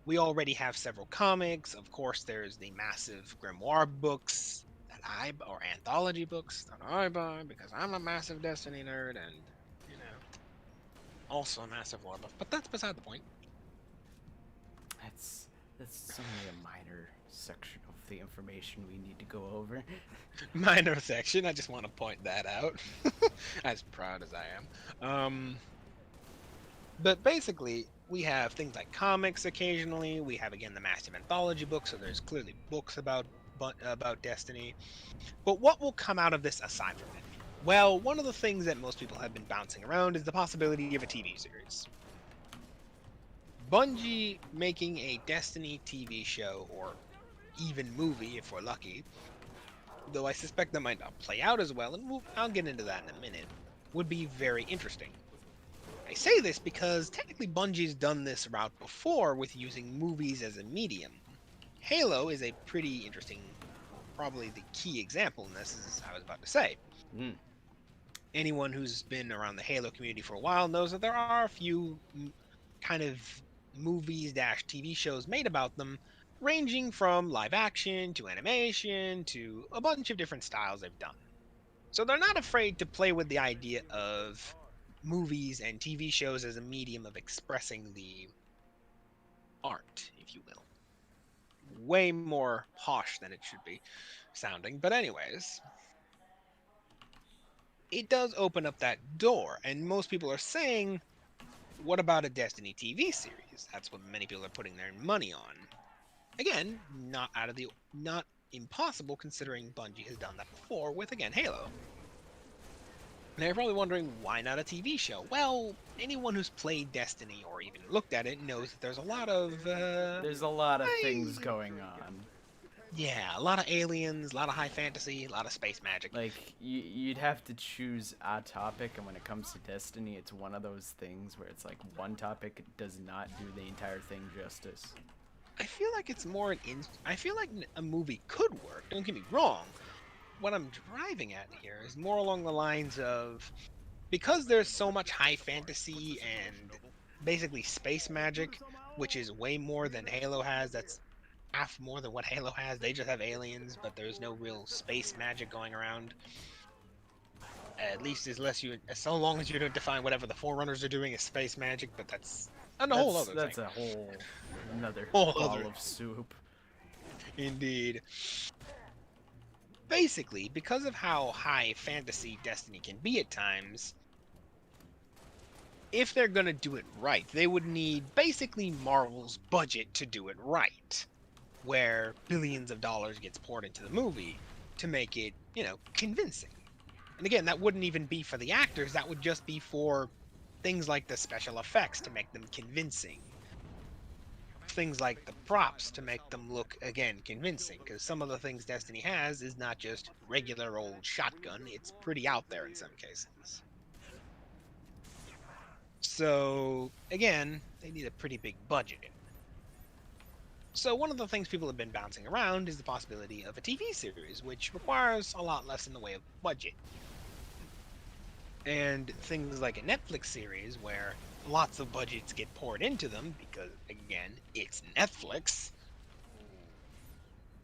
We already have several comics. Of course, there's the massive grimoire books or anthology books that I buy because I'm a massive Destiny nerd and, you know, also a massive lore buff. But that's beside the point. That's only a minor section of the information we need to go over. Minor section. I just want to point that out. As proud as I am. But basically, we have things like comics occasionally. We have, again, the massive anthology books, so there's clearly books about Destiny. But what will come out of this aside from it? Well, one of the things that most people have been bouncing around is the possibility of a TV series. Bungie making a Destiny TV show, or even movie if we're lucky, though I suspect that might not play out as well, and I'll get into that in a minute, would be very interesting. I say this because technically Bungie's done this route before with using movies as a medium. Halo is a pretty interesting, probably the key example in this, as I was about to say. Mm. Anyone who's been around the Halo community for a while knows that there are a few kind of movies-TV shows made about them, ranging from live action to animation to a bunch of different styles they've done. So they're not afraid to play with the idea of movies and TV shows as a medium of expressing the art, if you will. Way more posh than it should be sounding, but anyways, it does open up that door, and most people are saying, what about a Destiny TV series? That's what many people are putting their money on. Again, not impossible considering Bungie has done that before with, again, Halo. Now you're probably wondering, why not a TV show? Well, anyone who's played Destiny or even looked at it knows that there's a lot of there's a lot of things going on. Yeah, a lot of aliens, a lot of high fantasy, a lot of space magic. Like, you'd have to choose a topic, and when it comes to Destiny, it's one of those things where it's like one topic does not do the entire thing justice. I feel like it's more I feel like a movie could work, don't get me wrong. What I'm driving at here is more along the lines of, because there's so much high fantasy and basically space magic, which is way more than Halo has, that's half more than what Halo has. They just have aliens, but there's no real space magic going around. At least so long as you don't define whatever the Forerunners are doing as space magic, but that's a whole other thing. That's a whole another ball of soup. Indeed. Basically, because of how high fantasy Destiny can be at times, if they're gonna do it right, they would need basically Marvel's budget to do it right, where billions of dollars gets poured into the movie to make it, convincing. And again, that wouldn't even be for the actors, that would just be for things like the special effects to make them convincing. Things like the props to make them look, again, convincing, because some of the things Destiny has is not just regular old shotgun, it's pretty out there in some cases. So, again, they need a pretty big budget. So one of the things people have been bouncing around is the possibility of a TV series, which requires a lot less in the way of budget. And things like a Netflix series, where lots of budgets get poured into them, because, again, it's Netflix,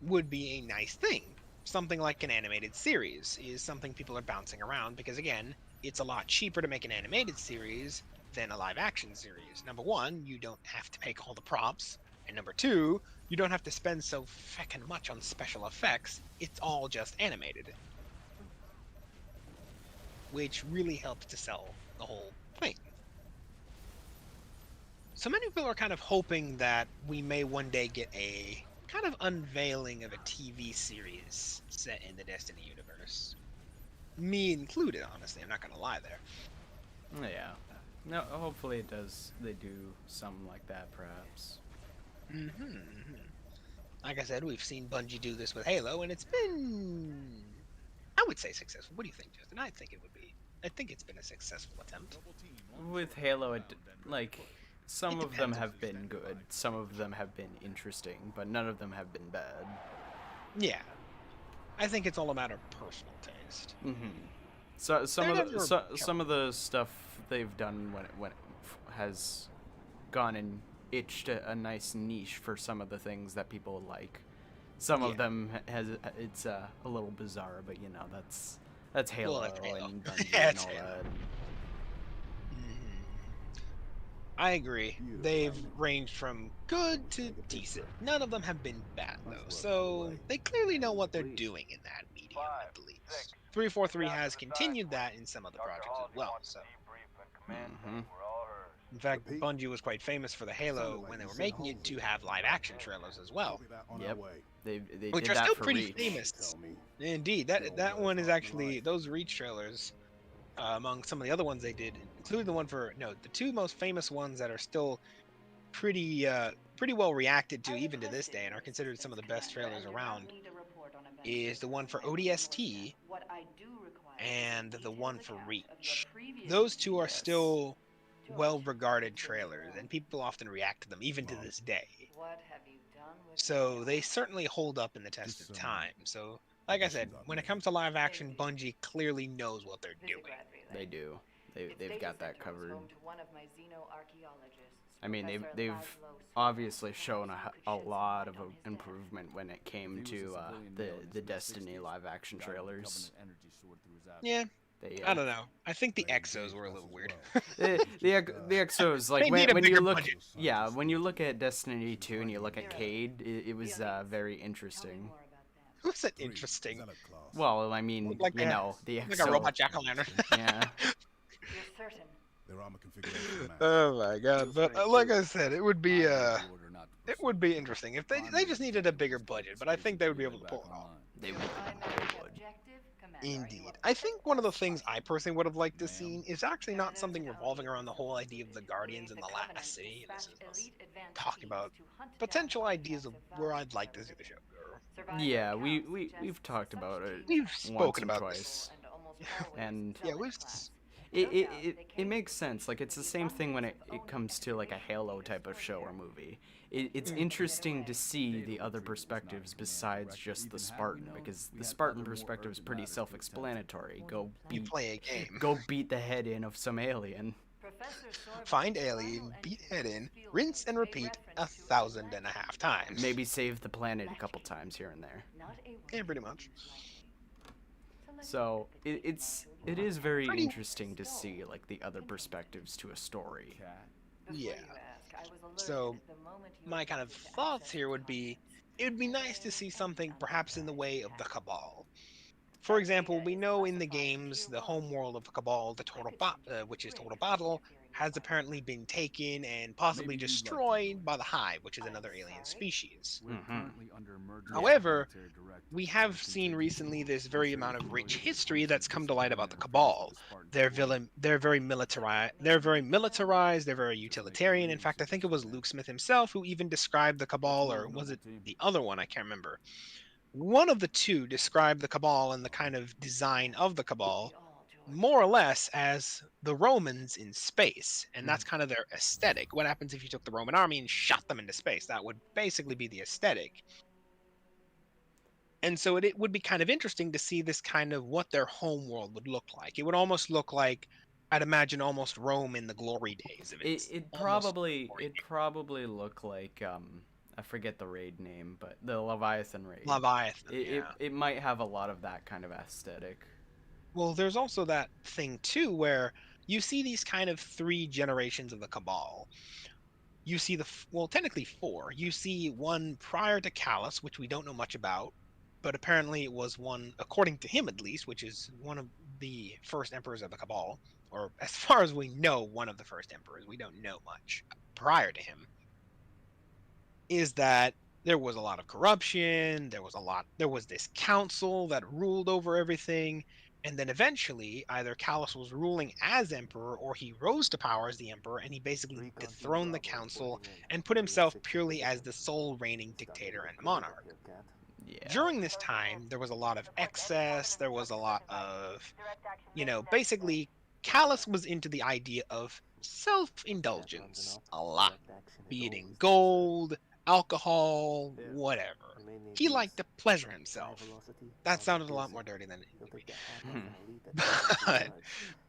would be a nice thing. Something like an animated series is something people are bouncing around, because, again, it's a lot cheaper to make an animated series than a live action series. Number one, you don't have to make all the props. And number two, you don't have to spend so feckin' much on special effects. It's all just animated. Which really helps to sell the whole thing. So many people are kind of hoping that we may one day get a kind of unveiling of a TV series set in the Destiny universe. Me included, honestly. I'm not gonna lie there. Yeah. No, hopefully it does. They do something like that, perhaps. Like I said, we've seen Bungie do this with Halo, and it's been, I would say, successful. What do you think, Justin? I think it's been a successful attempt. With Halo, some of them have been good, some of them have been interesting, but none of them have been bad. Yeah. I think it's all a matter of personal taste. So some of the stuff they've done when it has gone and itched a nice niche for some of the things that people like. Some of them it's a little bizarre, but that's Halo, and Bungie and all that. I agree. They've ranged from good to decent. None of them have been bad, though, so they clearly know what they're doing in that medium, at least. 343 has continued that in some other projects as well, so. In fact, Bungie was quite famous for the Halo when they were making it to have live-action trailers as well. Yep, they which did are that still for pretty Reach. famous. Indeed, that one is actually, those Reach trailers, among some of the other ones they did, including the one for, the two most famous ones that are still pretty well reacted to even to this day and are considered some of the best trailers around is the one for ODST and the one for Reach. Those two are Yes. still well regarded trailers and people often react to them even to this day. So they certainly hold up in the test of time. So like I said, when it comes to live action, Bungie clearly knows what they're doing. They do. They've got that covered. I mean, they've obviously shown a lot of improvement when it came to the Destiny live action trailers. Yeah, I don't know. I think the Exos were a little weird. The Exos, like They need a when you bigger look, budget. yeah, when you look at Destiny 2 and you look at Cade, it was very interesting. Was it interesting? Well, I mean, Like you know, the like Exo. a robot jack-o'-lantern. Yeah. Oh my god! But like I said, it would be interesting if they just needed a bigger budget. But I think they would be able to pull it off. They would. Indeed. I think one of the things I personally would have liked to see is actually not something revolving around the whole idea of the Guardians in the last city. This is us talking about potential ideas of where I'd like to see the show go. Yeah, we've talked about it. We've once spoken and about twice. And yeah, we've it makes sense. Like, it's the same thing when it comes to like a Halo type of show or movie. It's interesting to see the other perspectives besides just the Spartan, because the Spartan perspective is pretty self-explanatory. you play a game. Go beat the head in of some alien. Find alien, beat head in, rinse and repeat 1,500 times. Maybe save the planet a couple times here and there. Yeah, pretty much. So it is very interesting to see like the other perspectives to a story. Yeah. So my kind of thoughts here would be, it would be nice to see something perhaps in the way of the Cabal. For example, we know in the games the home world of Cabal, which is Total Battle, has apparently been taken and possibly destroyed by the Hive, which is another alien species. However, we have seen recently this very amount of rich history that's come to light about the Cabal. They're very militarized. They're very utilitarian. In fact, I think it was Luke Smith himself who even described the Cabal, or was it the other one? I can't remember. One of the two described the Cabal and the kind of design of the Cabal more or less as the Romans in space, and that's kind of their aesthetic. What happens if you took the Roman army and shot them into space? That would basically be the aesthetic. And so it would be kind of interesting to see this kind of what their home world would look like. It would almost look like, I'd imagine, almost Rome in the glory days of it. It probably look like I forget the raid name, but the Leviathan raid. It might have a lot of that kind of aesthetic. Well, there's also that thing too where you see these kind of 3 generations of the Cabal. You see technically 4. You see one prior to Callus, which we don't know much about, but apparently it was one, according to him at least, which is one of the first emperors of the Cabal, or as far as we know, one of the first emperors. We don't know much prior to him. Is that there was a lot of corruption, there was this council that ruled over everything, and then eventually either Callus was ruling as emperor or he rose to power as the emperor, and he basically dethroned the council and put himself purely as the sole reigning dictator and monarch. Yeah. During this time, there was a lot of excess, there was a lot of, basically Callus was into the idea of self-indulgence a lot, be it in gold, alcohol, whatever. He liked to pleasure himself. That sounded a lot more dirty than it would be. But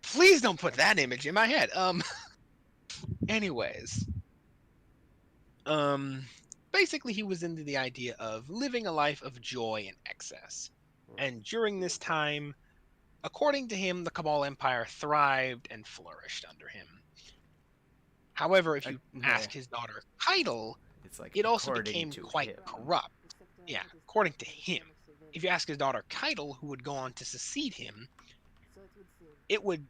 please don't put that image in my head. Anyways. Basically he was into the idea of living a life of joy and excess. And during this time, according to him, the Cabal Empire thrived and flourished under him. However, if you ask his daughter Keitel, it also became quite corrupt. Yeah, according to him. If you ask his daughter Keitel, who would go on to succeed him,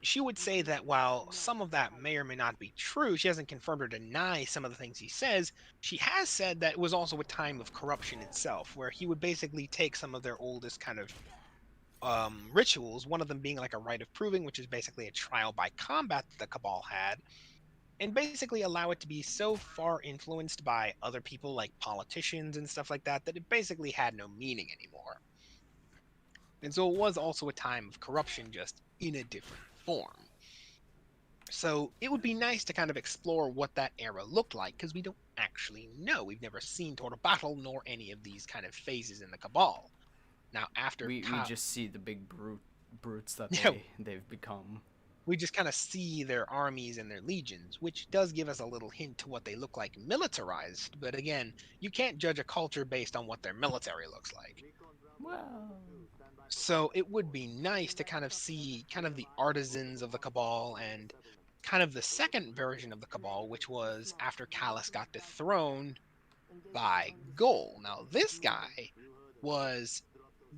she would say that while some of that may or may not be true, she hasn't confirmed or denied some of the things he says, she has said that it was also a time of corruption itself, where he would basically take some of their oldest kind of rituals, one of them being like a rite of proving, which is basically a trial by combat that the Cabal had, and basically allow it to be so far influenced by other people like politicians and stuff like that that it basically had no meaning anymore. And so it was also a time of corruption, just in a different form. So it would be nice to kind of explore what that era looked like, because we don't actually know. We've never seen Total Battle nor any of these kind of phases in the Cabal. Now, after We just see the big brutes that yeah, they've become. we just kind of see their armies and their legions, which does give us a little hint to what they look like militarized. But again, you can't judge a culture based on what their military looks like. Well, So it would be nice to kind of see kind of the artisans of the Cabal and kind of the second version of the Cabal, which was after Callus got dethroned by Goal. Now, this guy was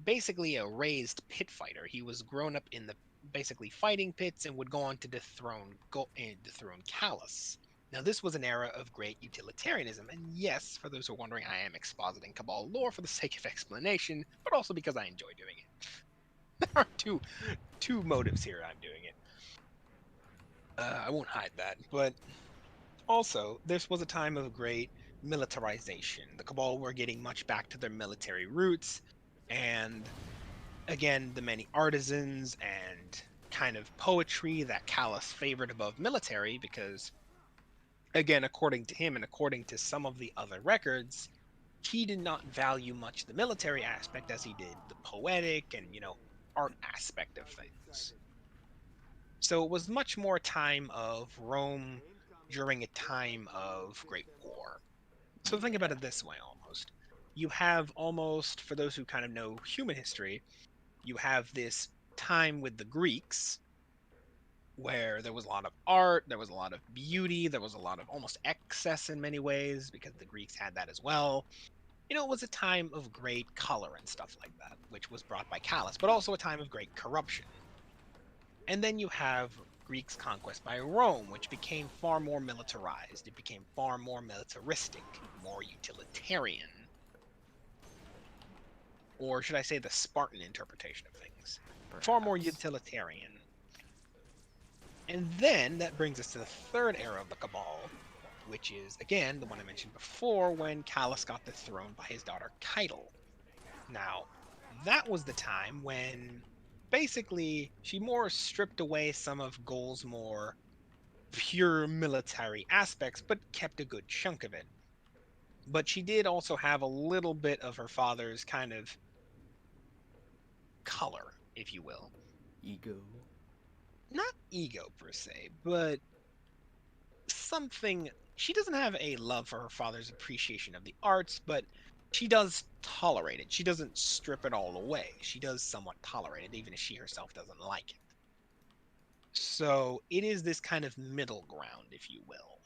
basically a raised pit fighter. He was grown up in the basically fighting pits and would go on to dethrone Callus. Now, this was an era of great utilitarianism, and yes, for those who are wondering, I am expositing Cabal lore for the sake of explanation, but also because I enjoy doing it. There are two motives here I'm doing it. I won't hide that, but also this was a time of great militarization. The Cabal were getting much back to their military roots, and again, the many artisans and kind of poetry that Callus favored above military, because again, according to him and according to some of the other records, he did not value much the military aspect as he did the poetic and, art aspect of things. So it was much more a time of Rome during a time of great war. So think about yeah. it this way almost. You have almost, for those who kind of know human history, you have this time with the Greeks where there was a lot of art, there was a lot of beauty, there was a lot of almost excess in many ways because the Greeks had that as well. It was a time of great color and stuff like that, which was brought by Callus, but also a time of great corruption. And then you have Greeks' conquest by Rome, which became far more militarized. It became far more militaristic, more utilitarian. Or should I say the Spartan interpretation of things? Far more Perhaps. utilitarian. And then that brings us to the third era of the Cabal, which is, again, the one I mentioned before, when Callus got dethroned by his daughter Keitel. Now, that was the time when basically she more stripped away some of Goal's more pure military aspects, but kept a good chunk of it. But she did also have a little bit of her father's kind of color, if you will. Ego. Not ego per se, but something. She doesn't have a love for her father's appreciation of the arts, but she does tolerate it. She doesn't strip it all away. She does somewhat tolerate it, even if she herself doesn't like it. So it is this kind of middle ground, if you will.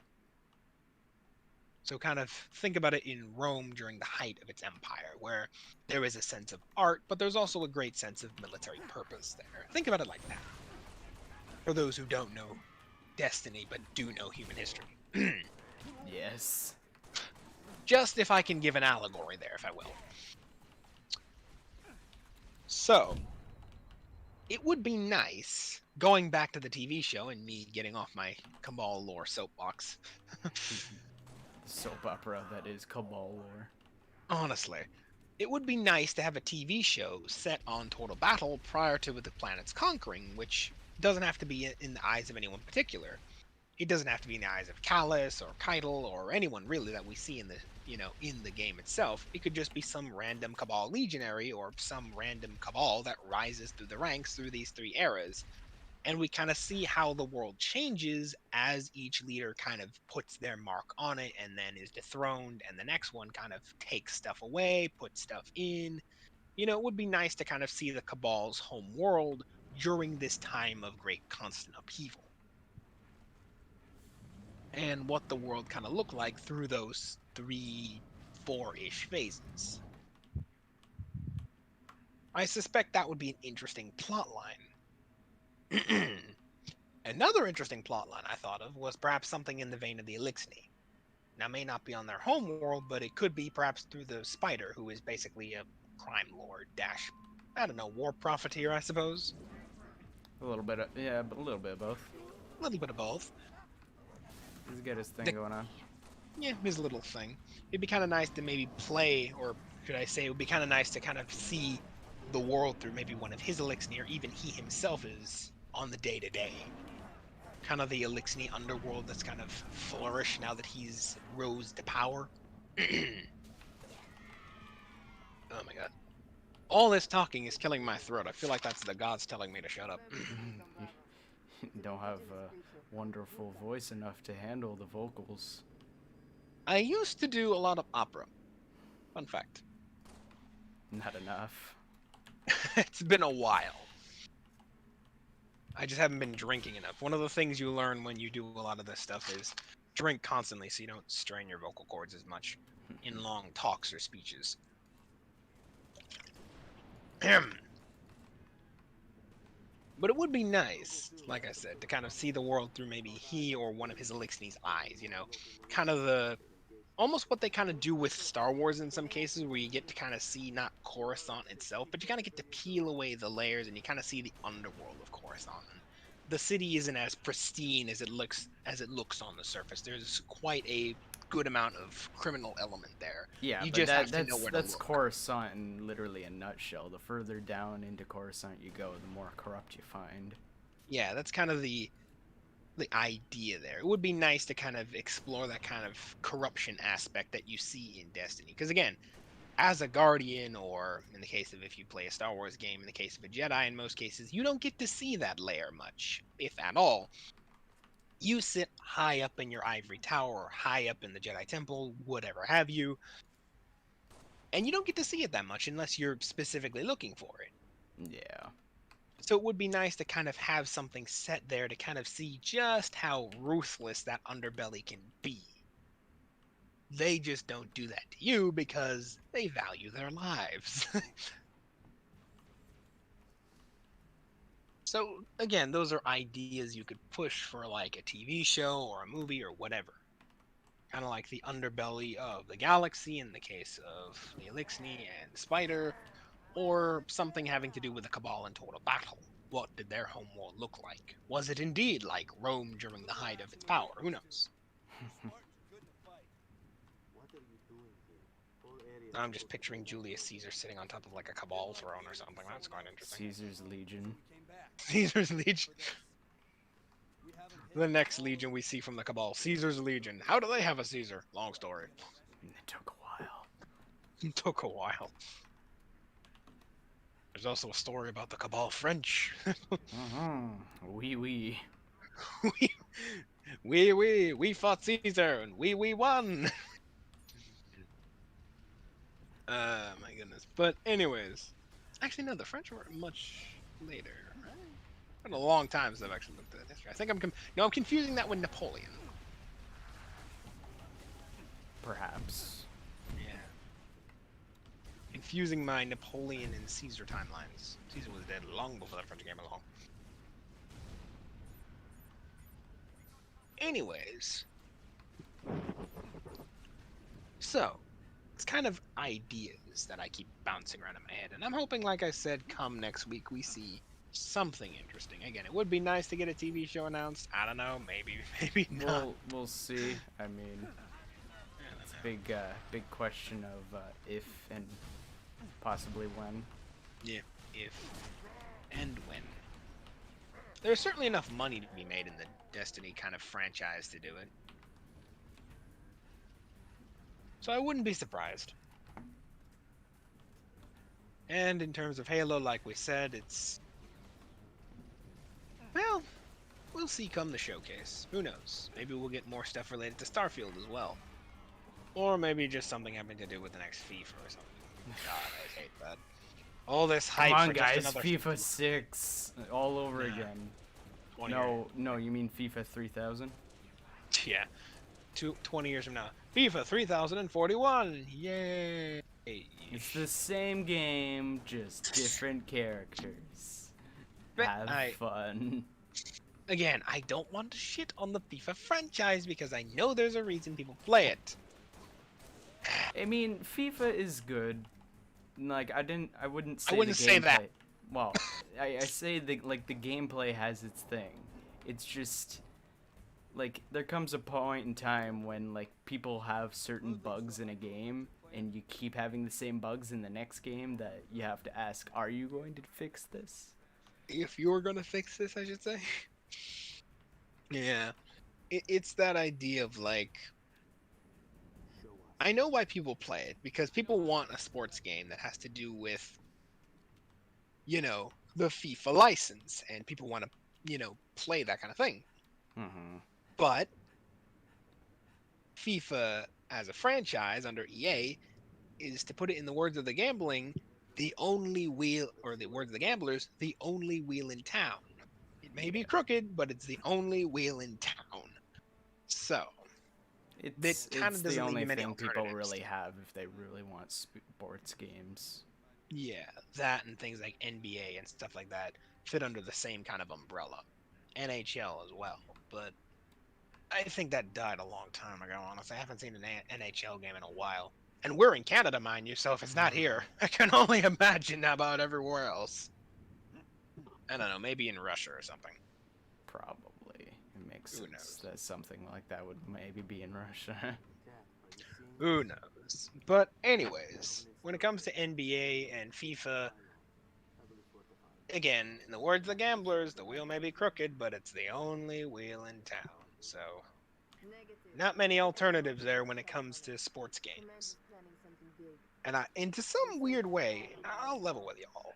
So kind of think about it in Rome during the height of its empire, where there is a sense of art, but there's also a great sense of military purpose there. Think about it like that. For those who don't know Destiny, but do know human history. Yes. Just if I can give an allegory there, if I will. So, it would be nice, going back to the TV show and me getting off my Cabal lore soapbox, Soap opera that is Cabal lore. honestly, it would be nice to have a TV show set on Total Battle prior to the planet's conquering, which doesn't have to be in the eyes of anyone particular. It doesn't have to be in the eyes of Callus or Keitel or anyone really that we see in the game itself. It could just be some random Cabal legionary or some random Cabal that rises through the ranks through these three eras. And we kind of see how the world changes as each leader kind of puts their mark on it and then is dethroned, and the next one kind of takes stuff away, puts stuff in. It would be nice to kind of see the Cabal's home world during this time of great constant upheaval, and what the world kind of looked like through those 3, 4-ish phases. I suspect that would be an interesting plot line. Another interesting plot line I thought of was perhaps something in the vein of the Elixni. Now, may not be on their home world, but it could be perhaps through the Spider, who is basically a crime lord dash, I don't know, war profiteer, I suppose. A little bit of, yeah, but a little bit of both. A little bit of both. He's got his thing going on. Yeah, his little thing. It'd be kind of nice to maybe play, or should I say, it would be kind of nice to kind of see the world through maybe one of his Elixir, or even he himself is on the day-to-day. Kind of the Elixir underworld that's kind of flourished now that he's rose to power. Oh my god. All this talking is killing my throat. I feel like that's the gods telling me to shut up. You don't have a wonderful voice enough to handle the vocals. I used to do a lot of opera. Fun fact. Not enough. It's been a while. I just haven't been drinking enough. One of the things you learn when you do a lot of this stuff is drink constantly so you don't strain your vocal cords as much in long talks or speeches. But it would be nice, like I said, to kind of see the world through maybe he or one of his Elixir's eyes, you know? Kind of the... almost what they kind of do with Star Wars in some cases, where you get to kind of see not Coruscant itself, but you kind of get to peel away the layers and you kind of see the underworld of Coruscant. The city isn't as pristine as it looks on the surface. There's quite a good amount of criminal element there. Yeah, you but just have to know where to that's look. Coruscant in literally a nutshell. The further down into Coruscant you go, the more corrupt you find. Yeah, that's kind of the idea there. It would be nice to kind of explore that kind of corruption aspect that you see in Destiny. Because again, as a Guardian, or in the case of if you play a Star Wars game, in the case of a Jedi, in most cases, you don't get to see that layer much, if at all. You sit high up in your ivory tower, or high up in the Jedi Temple, whatever have you, and you don't get to see it that much unless you're specifically looking for it. Yeah. So it would be nice to kind of have something set there to kind of see just how ruthless that underbelly can be. They just don't do that to you because they value their lives. So, again, those are ideas you could push for like a TV show or a movie or whatever. Kind of like the underbelly of the galaxy in the case of the Elixir and the Spider, or something having to do with the Cabal in total battle. What did their homeworld look like? Was it indeed like Rome during the height of its power? Who knows? I'm just picturing Julius Caesar sitting on top of like a Cabal throne or something. That's quite interesting. Caesar's Legion. Caesar's Legion. The next Legion we see from the Cabal. Caesar's Legion. How do they have a Caesar? Long story. It took a while. It took a while. There's also a story about the Cabal French. Oui, oui. We fought Caesar and we won. My goodness. But anyways, actually no, the French were much later. Right? It's been a long time since I've actually looked at history. I think I'm confusing that with Napoleon. Perhaps. Yeah. Confusing my Napoleon and Caesar timelines. Caesar was dead long before the French came along. Anyways. So, it's kind of ideas that I keep bouncing around in my head. And I'm hoping, like I said, come next week we see something interesting. Again, it would be nice to get a TV show announced. I don't know, maybe not. We'll see. I mean, it's a big question of if and possibly when. Yeah, if and when. There's certainly enough money to be made in the Destiny kind of franchise to do it. So I wouldn't be surprised. And in terms of Halo, like we said, it's... well, we'll see come the showcase. Who knows? Maybe we'll get more stuff related to Starfield as well. Or maybe just something having to do with the next FIFA or something. God, I hate that. All this hype Come on, for guys, just another... FIFA 6 all over again. 20 No, you mean FIFA 3000? Yeah. 20 years from now. FIFA 3041! Yay! It's the same game, just different characters. But Have fun. Again, I don't want to shit on the FIFA franchise because I know there's a reason people play it. I mean, FIFA is good. Like, I wouldn't say I wouldn't the say gameplay. that. Well, I say the gameplay has its thing. It's just like there comes a point in time when like people have certain bugs in a game and you keep having the same bugs in the next game that you have to ask, are you going to fix this? If you're gonna fix this, I should say. Yeah, it's that idea of like, I know why people play it, because people want a sports game that has to do with, the FIFA license, and people want to, play that kind of thing. Mm-hmm. But FIFA as a franchise under EA is, to put it in the words of the gambling, the only wheel, or the words of the gamblers, the only wheel in town. It may be crooked, but it's the only wheel in town. So that kind It's of the doesn't leave only you many thing people alternatives. really have if they really want sports games. Yeah, that and things like NBA and stuff like that fit under the same kind of umbrella. NHL as well, but I think that died a long time ago, honestly. I haven't seen an NHL game in a while. And we're in Canada, mind you, so if it's not here, I can only imagine about everywhere else. I don't know, maybe in Russia or something. Probably. It makes Who sense knows? that something like that would maybe be in Russia. Who knows? But anyways, when it comes to NBA and FIFA, again, in the words of the gamblers, the wheel may be crooked, but it's the only wheel in town. So, not many alternatives there when it comes to sports games. And into some weird way, I'll level with y'all.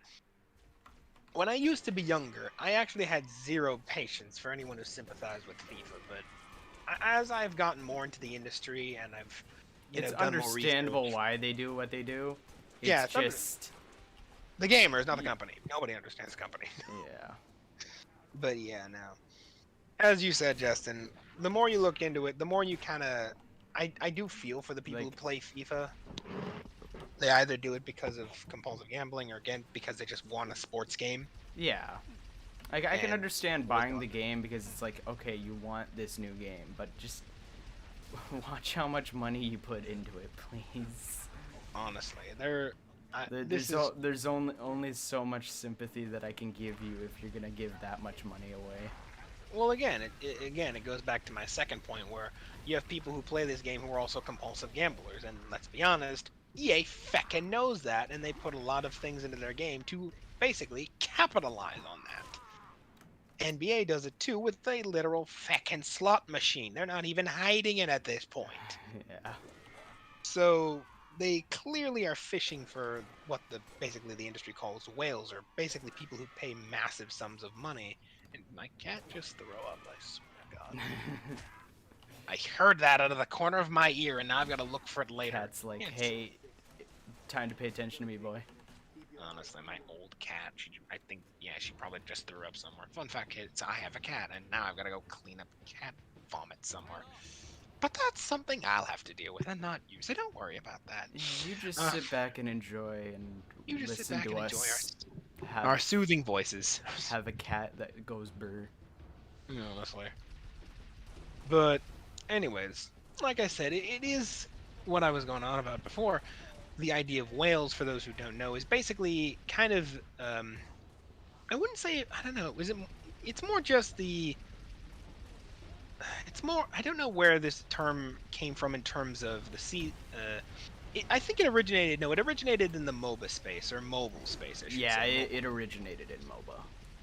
When I used to be younger, I actually had zero patience for anyone who sympathized with FIFA. But as I've gotten more into the industry and I've, It's done more understandable research. why they do what they do. Yeah, It's just the gamers, not the company. Nobody understands the company. yeah. But yeah, no. As you said, Justin, the more you look into it, the more you kind of. I do feel for the people who Like play FIFA. They either do it because of compulsive gambling or, again, because they just want a sports game. yeah. I can And understand buying the game because it's like, okay, you want this new game, but just watch how much money you put into it, please. honestly, There's only so much sympathy that I can give you if you're gonna give that much money away. well, again, it goes back to my second point, where you have people who play this game who are also compulsive gamblers, and let's be honest, EA feckin' knows that, and they put a lot of things into their game to basically capitalize on that. NBA does it too with a literal feckin' slot machine. They're not even hiding it at this point. Yeah. So they clearly are fishing for what basically the industry calls whales, or basically people who pay massive sums of money. And my cat just threw up, I swear to God. I heard that out of the corner of my ear, and now I've got to look for it later. Cat's like, hey, time to pay attention to me, boy. Honestly, my old cat, I think, yeah, she probably just threw up somewhere. Fun fact, kids, I have a cat, and now I've got to go clean up cat vomit somewhere. But that's something I'll have to deal with, and not you, so don't worry about that. You just sit back and enjoy and You just sit listen back to and us. enjoy our soothing voices. Have a cat that goes brr. Honestly. But, anyways, like I said, it is what I was going on about before. The idea of whales, for those who don't know, is basically kind of, I wouldn't say, I don't know, it's more just it's more, I don't know where this term came from in terms of the sea, I think it originated in the MOBA space, or mobile space, I should Yeah, say. it originated in MOBA.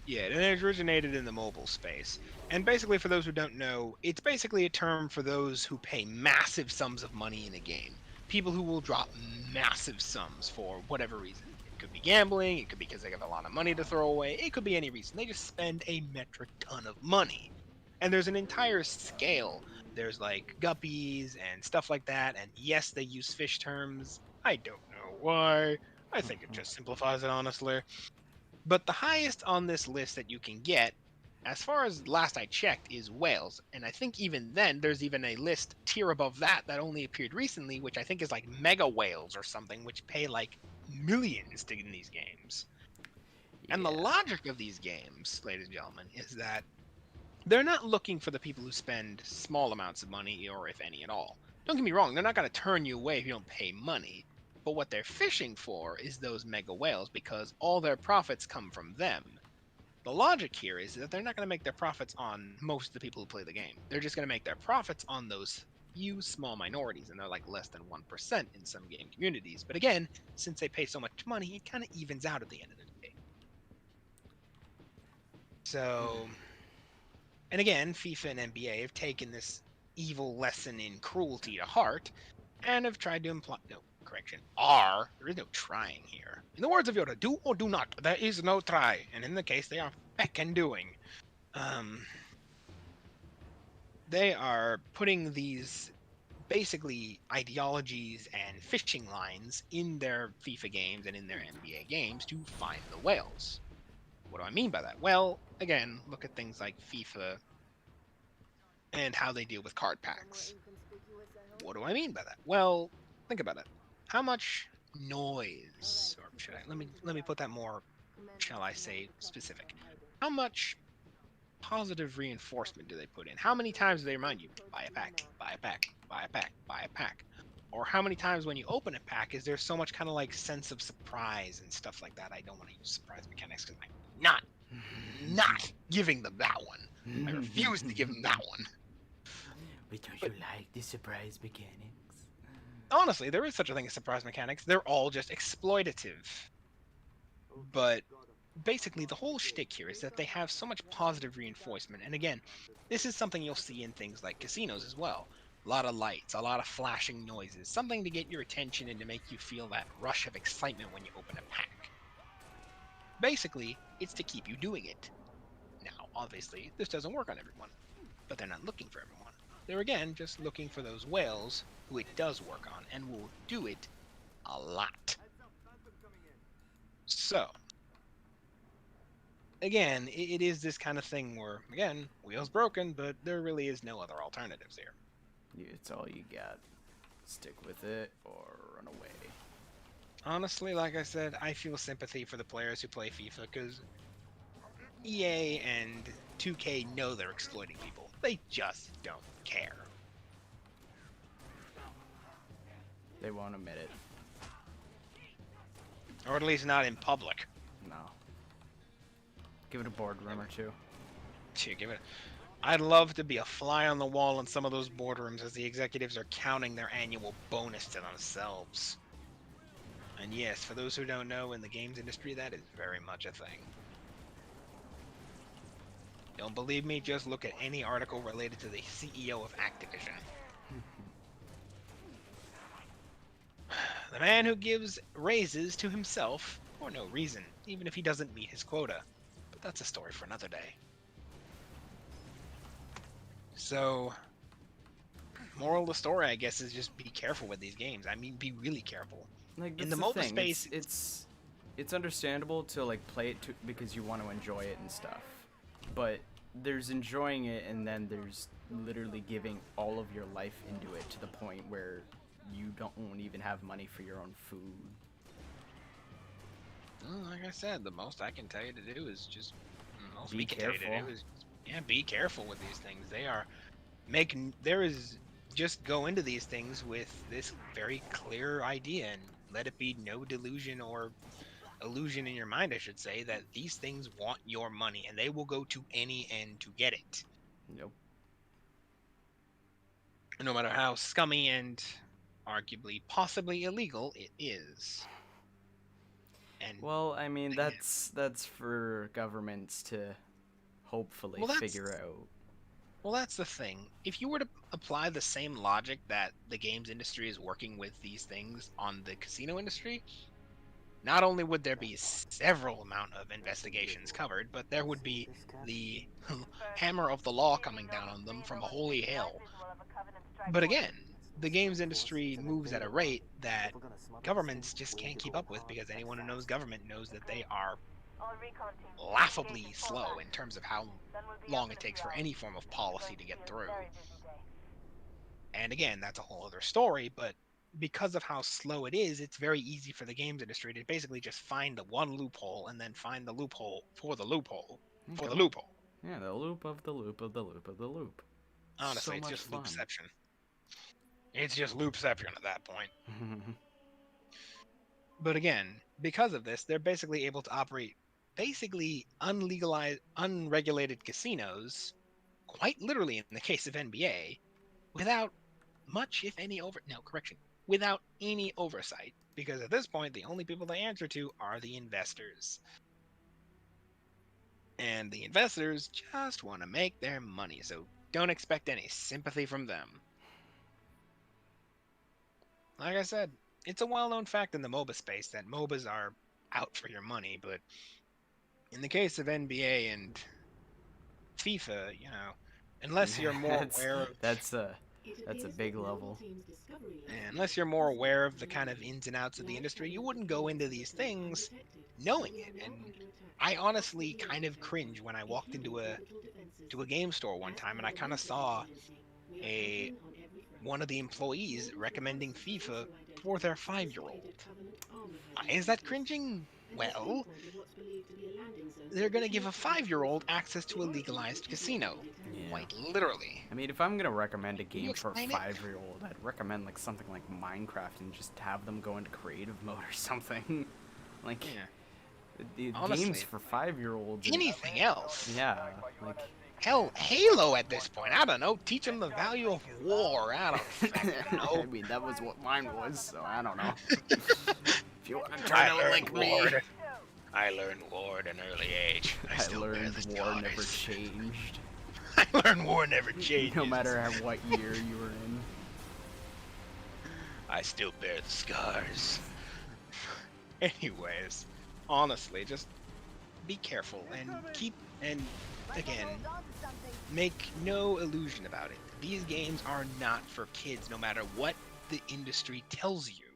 Yeah, it originated in the mobile space. And basically, for those who don't know, it's basically a term for those who pay massive sums of money in a game. People who will drop massive sums for whatever reason. It could be gambling, it could be because they have a lot of money to throw away, it could be any reason. They just spend a metric ton of money. And there's an entire scale. There's like guppies and stuff like that, and yes, they use fish terms. I don't know why. I think it just simplifies it, honestly. But the highest on this list that you can get, as far as last I checked, is whales. And I think even then, there's even a list tier above that only appeared recently, which I think is like mega whales or something, which pay like millions to get in these games. Yeah. And the logic of these games, ladies and gentlemen, is that they're not looking for the people who spend small amounts of money, or if any at all. Don't get me wrong, they're not going to turn you away if you don't pay money. But what they're fishing for is those mega whales, because all their profits come from them. The logic here is that they're not going to make their profits on most of the people who play the game. They're just going to make their profits on those few small minorities, and they're like less than 1% in some game communities. But again, since they pay so much money, it kind of evens out at the end of the day. So, and again, FIFA and NBA have taken this evil lesson in cruelty to heart and have tried to imply, no, correction, there is no trying here. In the words of Yoda, do or do not, there is no try. And in the case, they are feckin' doing. They are putting these basically ideologies and fishing lines in their FIFA games and in their NBA games to find the whales. What do I mean by that? Well, again, look at things like FIFA and how they deal with card packs. What do I mean by that? Well, think about it. How much noise, or should I let me put that more, shall I say, specific? How much positive reinforcement do they put in? How many times do they remind you, buy a pack, buy a pack, buy a pack, buy a pack? Or how many times when you open a pack is there so much kind of like sense of surprise and stuff like that? I don't want to use surprise mechanics because I'm not giving them that one. I refuse to give them that one. But don't you like the surprise mechanics? Honestly, there is such a thing as surprise mechanics. They're all just exploitative. But basically, the whole shtick here is that they have so much positive reinforcement. And again, this is something you'll see in things like casinos as well. A lot of lights, a lot of flashing noises, something to get your attention and to make you feel that rush of excitement when you open a pack. Basically, it's to keep you doing it. Now, obviously, this doesn't work on everyone, but they're not looking for everyone. They're again just looking for those whales who it does work on and will do it a lot. So, again, it is this kind of thing where, again, wheel's broken, but there really is no other alternatives here. It's all you got. Stick with it or run away. Honestly, like I said, I feel sympathy for the players who play FIFA because EA and 2K know they're exploiting people. They just don't care. They won't admit it. Or at least not in public. No. Give it a boardroom or two. Give it. I'd love to be a fly on the wall in some of those boardrooms as the executives are counting their annual bonus to themselves. And yes, for those who don't know, in the games industry, that is very much a thing. Don't believe me? Just look at any article related to the CEO of Activision. The man who gives raises to himself for no reason, even if he doesn't meet his quota. But that's a story for another day. So, moral of the story, I guess, is just be careful with these games. I mean, be really careful. Like, in the MOBA space, it's understandable to like play it because you want to enjoy it and stuff. But there's enjoying it, and then there's literally giving all of your life into it to the point where you won't even have money for your own food. Well, like I said, the most I can tell you to do is just be careful. Be careful with these things. Just go into these things with this very clear idea and let it be no delusion or illusion in your mind, I should say, that these things want your money and they will go to any end to get it. Nope. No matter how scummy and arguably possibly illegal it is. And well, I mean, that's for governments to hopefully figure out. Well, that's the thing. If you were to apply the same logic that the games industry is working with these things on the casino industry, not only would there be several amount of investigations covered, but there would be the hammer of the law coming down on them from a holy hell. But again, the games industry moves at a rate that governments just can't keep up with, because anyone who knows government knows that they are laughably slow in terms of how long it takes for any form of policy to get through. And again, that's a whole other story, but because of how slow it is, it's very easy for the games industry to basically just find the one loophole and then find the loophole for the loophole for the loophole. Yeah, the loop of the loop of the loop of the loop. Honestly, it's just loopception. It's just loopception at that point. But again, because of this, they're basically able to operate basically unregulated casinos, quite literally in the case of NBA, without much, if any, without any oversight. Because at this point, the only people they answer to are the investors. And the investors just want to make their money, so don't expect any sympathy from them. Like I said, it's a well-known fact in the MOBA space that MOBAs are out for your money, but in the case of NBA and FIFA, unless you're more aware of that's a big level. unless you're more aware of the kind of ins and outs of the industry, you wouldn't go into these things knowing it. And I honestly kind of cringe when I walked into a game store one time and I kind of saw one of the employees recommending FIFA for their 5-year-old. Is that cringing? Well, they're going to give a 5-year-old access to a legalized casino. Yeah. Quite literally. I mean, if I'm gonna recommend a game for a explain it? 5-year-old, I'd recommend like something like Minecraft and just have them go into creative mode or something. Like, the Honestly, games for 5-year-olds. anything else. Yeah, like. Hell, Halo at this point. I don't know. Teach them the value of war. I don't fucking know. I mean, that was what mine was, so I don't know. If you want to try to like me. I learned war at an early age. I learned war never changed. I learned war never changed. No matter what year you were in. I still bear the scars. Anyways, honestly, just be careful and again, make no illusion about it. These games are not for kids, no matter what the industry tells you.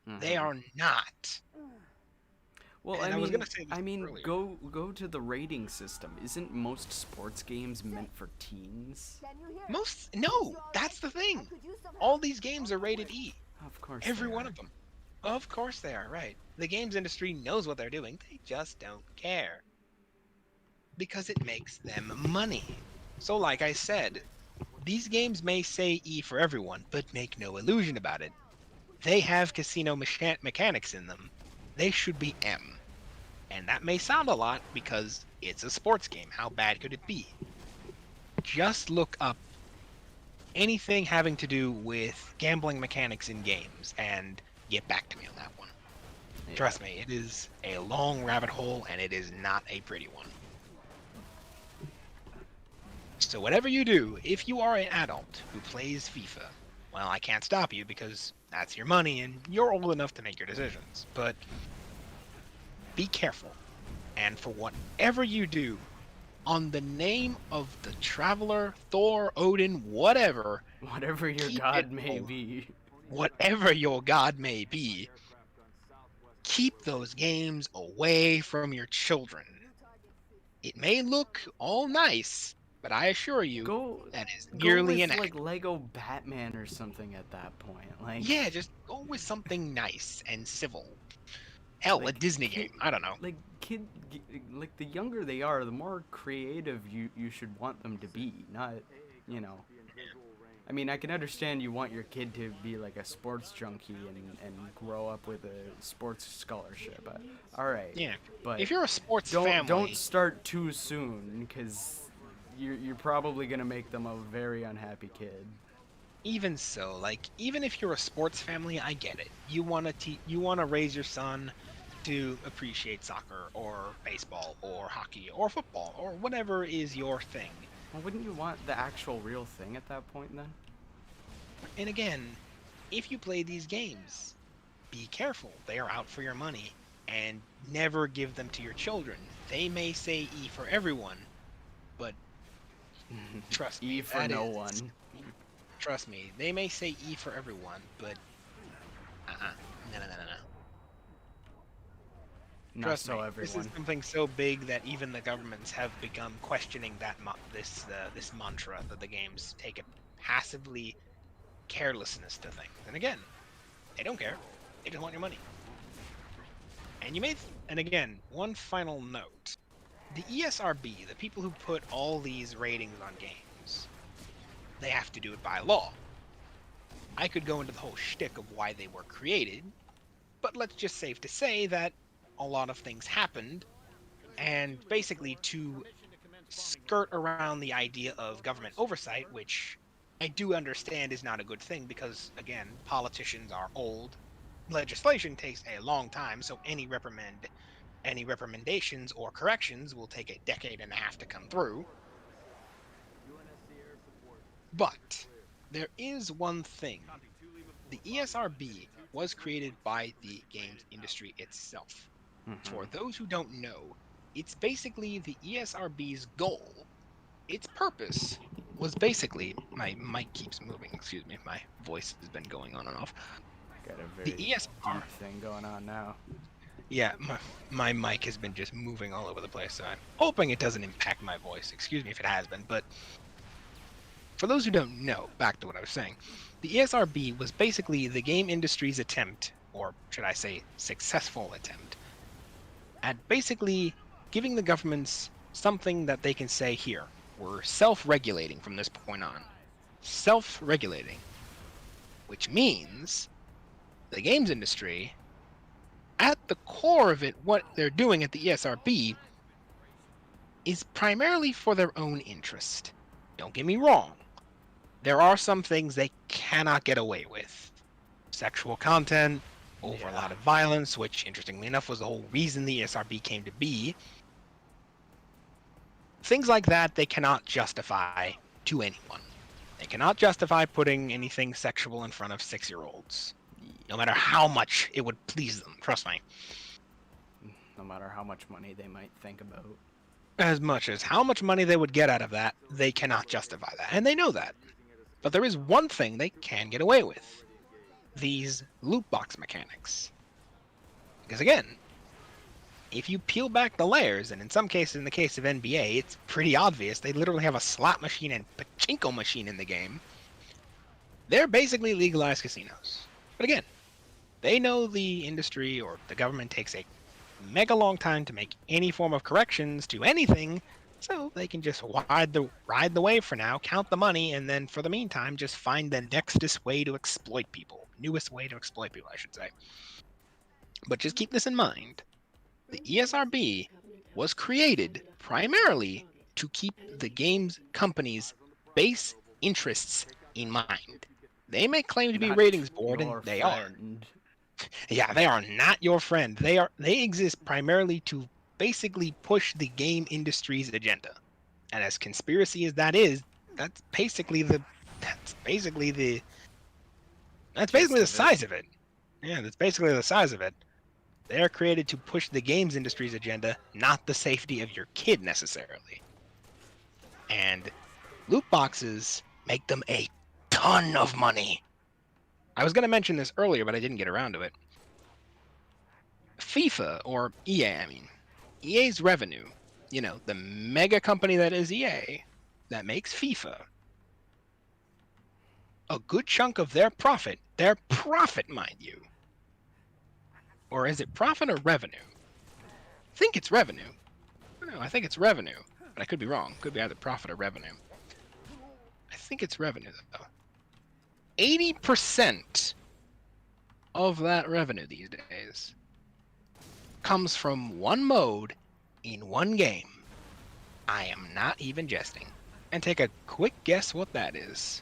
Mm-hmm. They are not. Well, I mean, go to the rating system. Isn't most sports games meant for teens? No, that's the thing. All these games are rated E. Of course. Every one of them. Of course they are, right. The games industry knows what they're doing. They just don't care. Because it makes them money. So like I said, these games may say E for everyone, but make no illusion about it. They have casino mechanics in them. They should be M. And that may sound a lot because it's a sports game. How bad could it be? Just look up anything having to do with gambling mechanics in games and get back to me on that one. Yeah. Trust me, it is a long rabbit hole and it is not a pretty one. So whatever you do, if you are an adult who plays FIFA, well, I can't stop you because that's your money and you're old enough to make your decisions. But be careful. And for whatever you do, on the name of the Traveler, Thor, Odin, whatever your god may be. Whatever your god may be, keep those games away from your children. It may look all nice, but I assure you, that is nearly inaccurate. Like Lego Batman or something at that point. Like, yeah, just go with something nice and civil. Hell, like, a Disney game. I don't know. Like the younger they are, the more creative you should want them to be. Not, I mean, I can understand you want your kid to be like a sports junkie and grow up with a sports scholarship. But, all right. Yeah. But if you're a sports family, don't start too soon because you're probably gonna make them a very unhappy kid. Even so, like, even if you're a sports family, I get it. You wanna raise your son to appreciate soccer or baseball or hockey or football or whatever is your thing. Well, wouldn't you want the actual real thing at that point then? And again, if you play these games, be careful. They are out for your money, and never give them to your children. They may say E for everyone, but trust me, E for no one. Trust me, they may say E for everyone, but no. Trust me, everyone. This is something so big that even the governments have begun questioning this mantra that the games take a passively carelessness to things. And again, they don't care. They just want your money. And again, one final note. The ESRB, the people who put all these ratings on games, they have to do it by law. I could go into the whole shtick of why they were created, but let's just safe to say that a lot of things happened, and basically to skirt around the idea of government oversight, which I do understand is not a good thing because, again, politicians are old. Legislation takes a long time, so any recommendations or corrections will take a decade and a half to come through. But there is one thing. The ESRB was created by the games industry itself. For those who don't know, it's basically the ESRB's goal. Its purpose was basically, my mic keeps moving, excuse me, my voice has been going on and off. Got a very The ESR deep thing going on now. Yeah, my mic has been just moving all over the place, so I'm hoping it doesn't impact my voice. Excuse me if it has been, but for those who don't know, back to what I was saying, the ESRB was basically the game industry's attempt, or should I say successful attempt, at basically giving the governments something that they can say, here, we're self-regulating from this point on. Self-regulating. Which means the games industry, at the core of it, what they're doing at the ESRB is primarily for their own interest. Don't get me wrong. There are some things they cannot get away with. Sexual content, over a lot of violence, which, interestingly enough, was the whole reason the ESRB came to be. Things like that they cannot justify to anyone. They cannot justify putting anything sexual in front of 6-year-olds. No matter how much it would please them, trust me. No matter how much money they might think about. As much as how much money they would get out of that, they cannot justify that. And they know that. But there is one thing they can get away with. These loot box mechanics. Because again, if you peel back the layers, and in some cases, in the case of NBA, it's pretty obvious. They literally have a slot machine and pachinko machine in the game. They're basically legalized casinos. But again, they know the industry or the government takes a mega long time to make any form of corrections to anything, so they can just ride the wave for now, count the money, and then for the meantime, just find the nextest way to exploit people. Newest way to exploit people, I should say. But just keep this in mind. The ESRB was created primarily to keep the games companies' base interests in mind. They may claim to be ratings board, and they are. Yeah, they are not your friend. They exist primarily to basically push the game industry's agenda. And as conspiracy as that is, that's basically the size of it. Yeah, that's basically the size of it. They are created to push the games industry's agenda, not the safety of your kid necessarily. And loot boxes make them a ton of money. I was going to mention this earlier, but I didn't get around to it. FIFA, or EA, I mean, EA's revenue, you know, the mega company that is EA, that makes FIFA, a good chunk of their profit, mind you, or is it profit or revenue? I think it's revenue. No, I think it's revenue, but I could be wrong. Could be either profit or revenue. I think it's revenue, though. 80% of that revenue these days comes from one mode in one game. I am not even jesting. And take a quick guess what that is.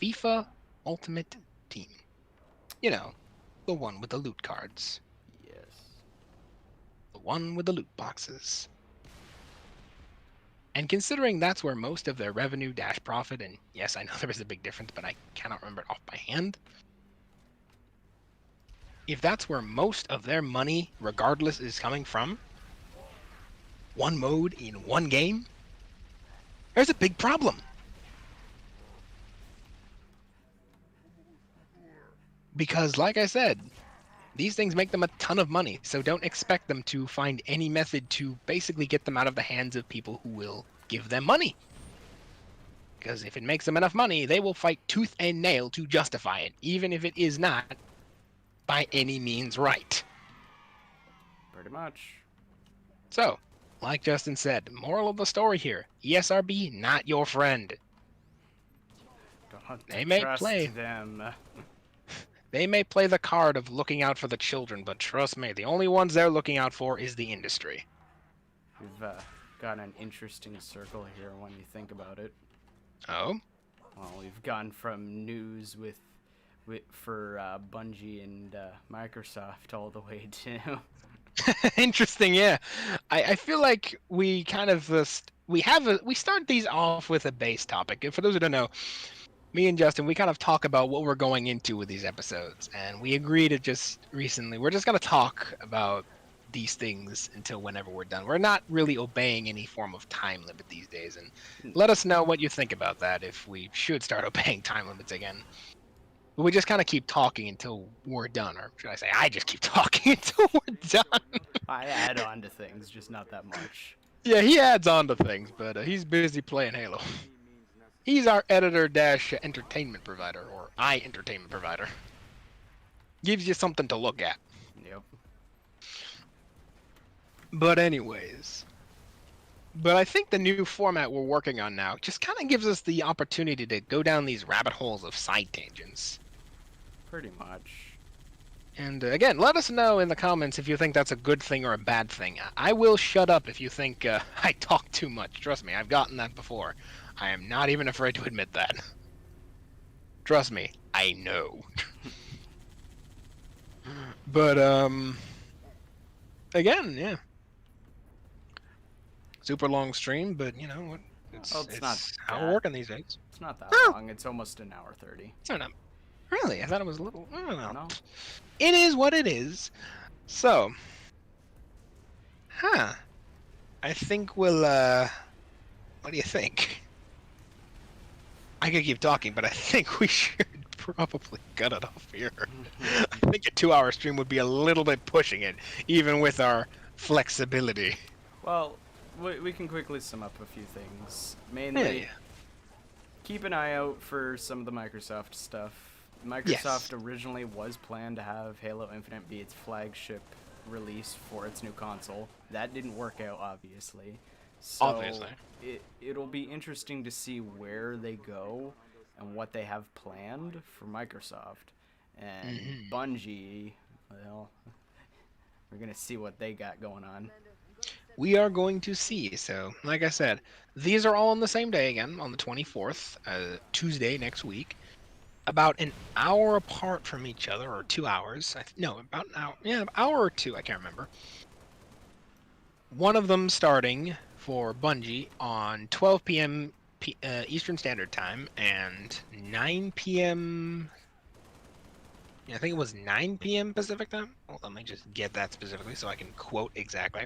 FIFA Ultimate Team. You know, the one with the loot cards. Yes. The one with the loot boxes. And considering that's where most of their revenue dash profit, and yes, I know there is a big difference, but I cannot remember it off by hand. If that's where most of their money, regardless, is coming from, one mode in one game, there's a big problem. Because, like I said, these things make them a ton of money, so don't expect them to find any method to basically get them out of the hands of people who will give them money. Because if it makes them enough money, they will fight tooth and nail to justify it, even if it is not by any means right. Pretty much. So, like Justin said, moral of the story here, ESRB, not your friend. They may play them. They may play the card of looking out for the children, but trust me, the only ones they're looking out for is the industry. We've got an interesting circle here when you think about it. Oh? Well, we've gone from news for Bungie and Microsoft all the way to... Interesting, yeah. I feel like we kind of we start these off with a base topic. And for those who don't know, me and Justin, we kind of talk about what we're going into with these episodes, and we agree to just recently we're just gonna talk about these things until whenever we're done. We're not really obeying any form of time limit these days, and let us know what you think about that if we should start obeying time limits again. But we just kind of keep talking until we're done, or should I say, I just keep talking until we're done. I add on to things, just not that much. Yeah, he adds on to things, but he's busy playing Halo. He's our editor-entertainment provider, or entertainment provider. Gives you something to look at. Yep. But anyways. But I think the new format we're working on now just kind of gives us the opportunity to go down these rabbit holes of side tangents. Pretty much. And again, let us know in the comments if you think that's a good thing or a bad thing. I will shut up if you think I talk too much. Trust me, I've gotten that before. I am not even afraid to admit that. Trust me, I know. But, again, yeah. Super long stream, but, you know, it's not how we're working these days. It's not that long. It's almost an hour 30. It's not. Really? I thought it was a little... I don't know. No. It is what it is. So. I think we'll, what do you think? I could keep talking, but I think we should probably cut it off here. I think a 2-hour stream would be a little bit pushing it, even with our flexibility. Well, we can quickly sum up a few things. Mainly, keep an eye out for some of the Microsoft stuff. Microsoft originally was planned to have Halo Infinite be its flagship release for its new console. That didn't work out, obviously. So Obviously. It'll be interesting to see where they go and what they have planned for Microsoft. And Bungie, well, we're going to see what they got going on. We are going to see. So, like I said, these are all on the same day again, on the 24th, Tuesday next week. About an hour apart from each other, or 2 hours. No, about an hour. Yeah, an hour or two, I can't remember. One of them starting for Bungie on 12 p.m. Eastern Standard Time and 9 p.m. I think it was 9 p.m. Pacific Time. Well, let me just get that specifically so I can quote exactly.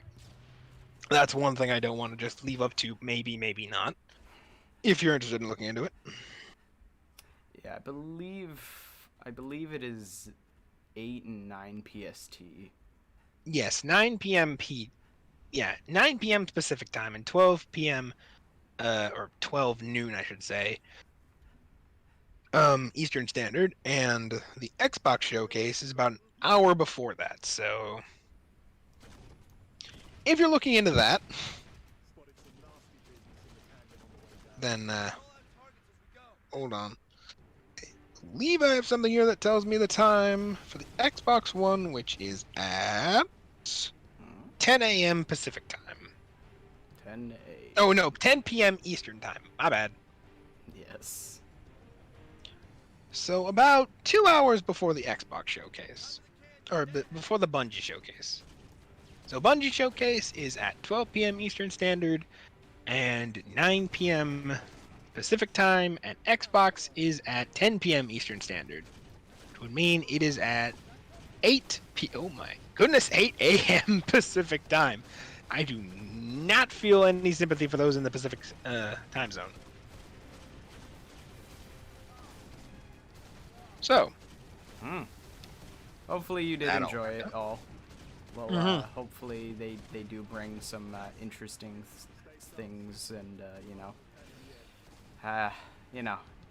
That's one thing I don't want to just leave up to maybe, maybe not. If you're interested in looking into it. Yeah, I believe it is 8 and 9 PST. Yes, 9 p.m. 9 p.m. Pacific Time and 12 p.m. Or 12 noon, I should say, Eastern Standard, and the Xbox showcase is about an hour before that, so if you're looking into that, then, hold on. I believe I have something here that tells me the time for the Xbox One, which is at 10 a.m. Pacific Time. 10 a.m. Oh, no, 10 p.m. Eastern Time. My bad. Yes. So about 2 hours before the Xbox showcase. Or before the Bungie showcase. So Bungie showcase is at 12 p.m. Eastern Standard and 9 p.m. Pacific Time, and Xbox is at 10 p.m. Eastern Standard. Which would mean it is at 8 a.m. Pacific Time. I do not feel any sympathy for those in the Pacific time zone. So. Hopefully you did enjoy it all. Well, hopefully they do bring some interesting things and,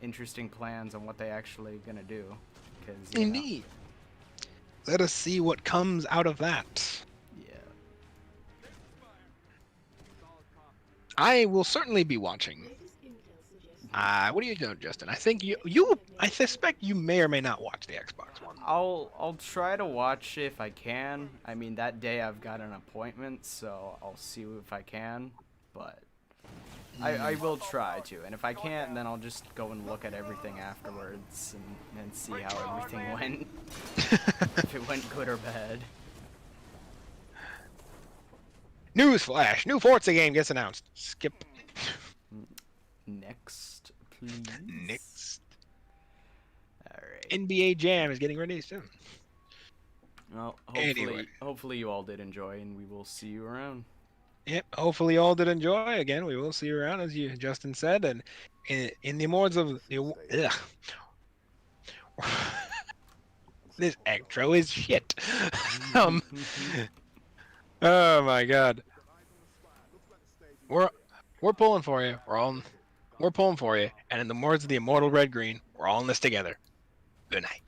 interesting plans on what they actually gonna do. Indeed. Let us see what comes out of that. Yeah. I will certainly be watching. What do you know, Justin? I think I suspect you may or may not watch the Xbox One. I'll try to watch if I can. I mean, that day I've got an appointment, so I'll see if I can. But I will try to, and if I can't, then I'll just go and look at everything afterwards and see how everything went. If it went good or bad. Newsflash! New Forza game gets announced. Skip. Next, please. Next. Alright. NBA Jam is getting ready soon. Well, hopefully you all did enjoy, and we will see you around. Yep, hopefully you all did enjoy. Again, we will see you around, as Justin said, and in the awards of the this outro is shit. Oh my god. We're pulling for you. We're pulling for you. And in the words of the immortal Red Green, we're all in this together. Good night.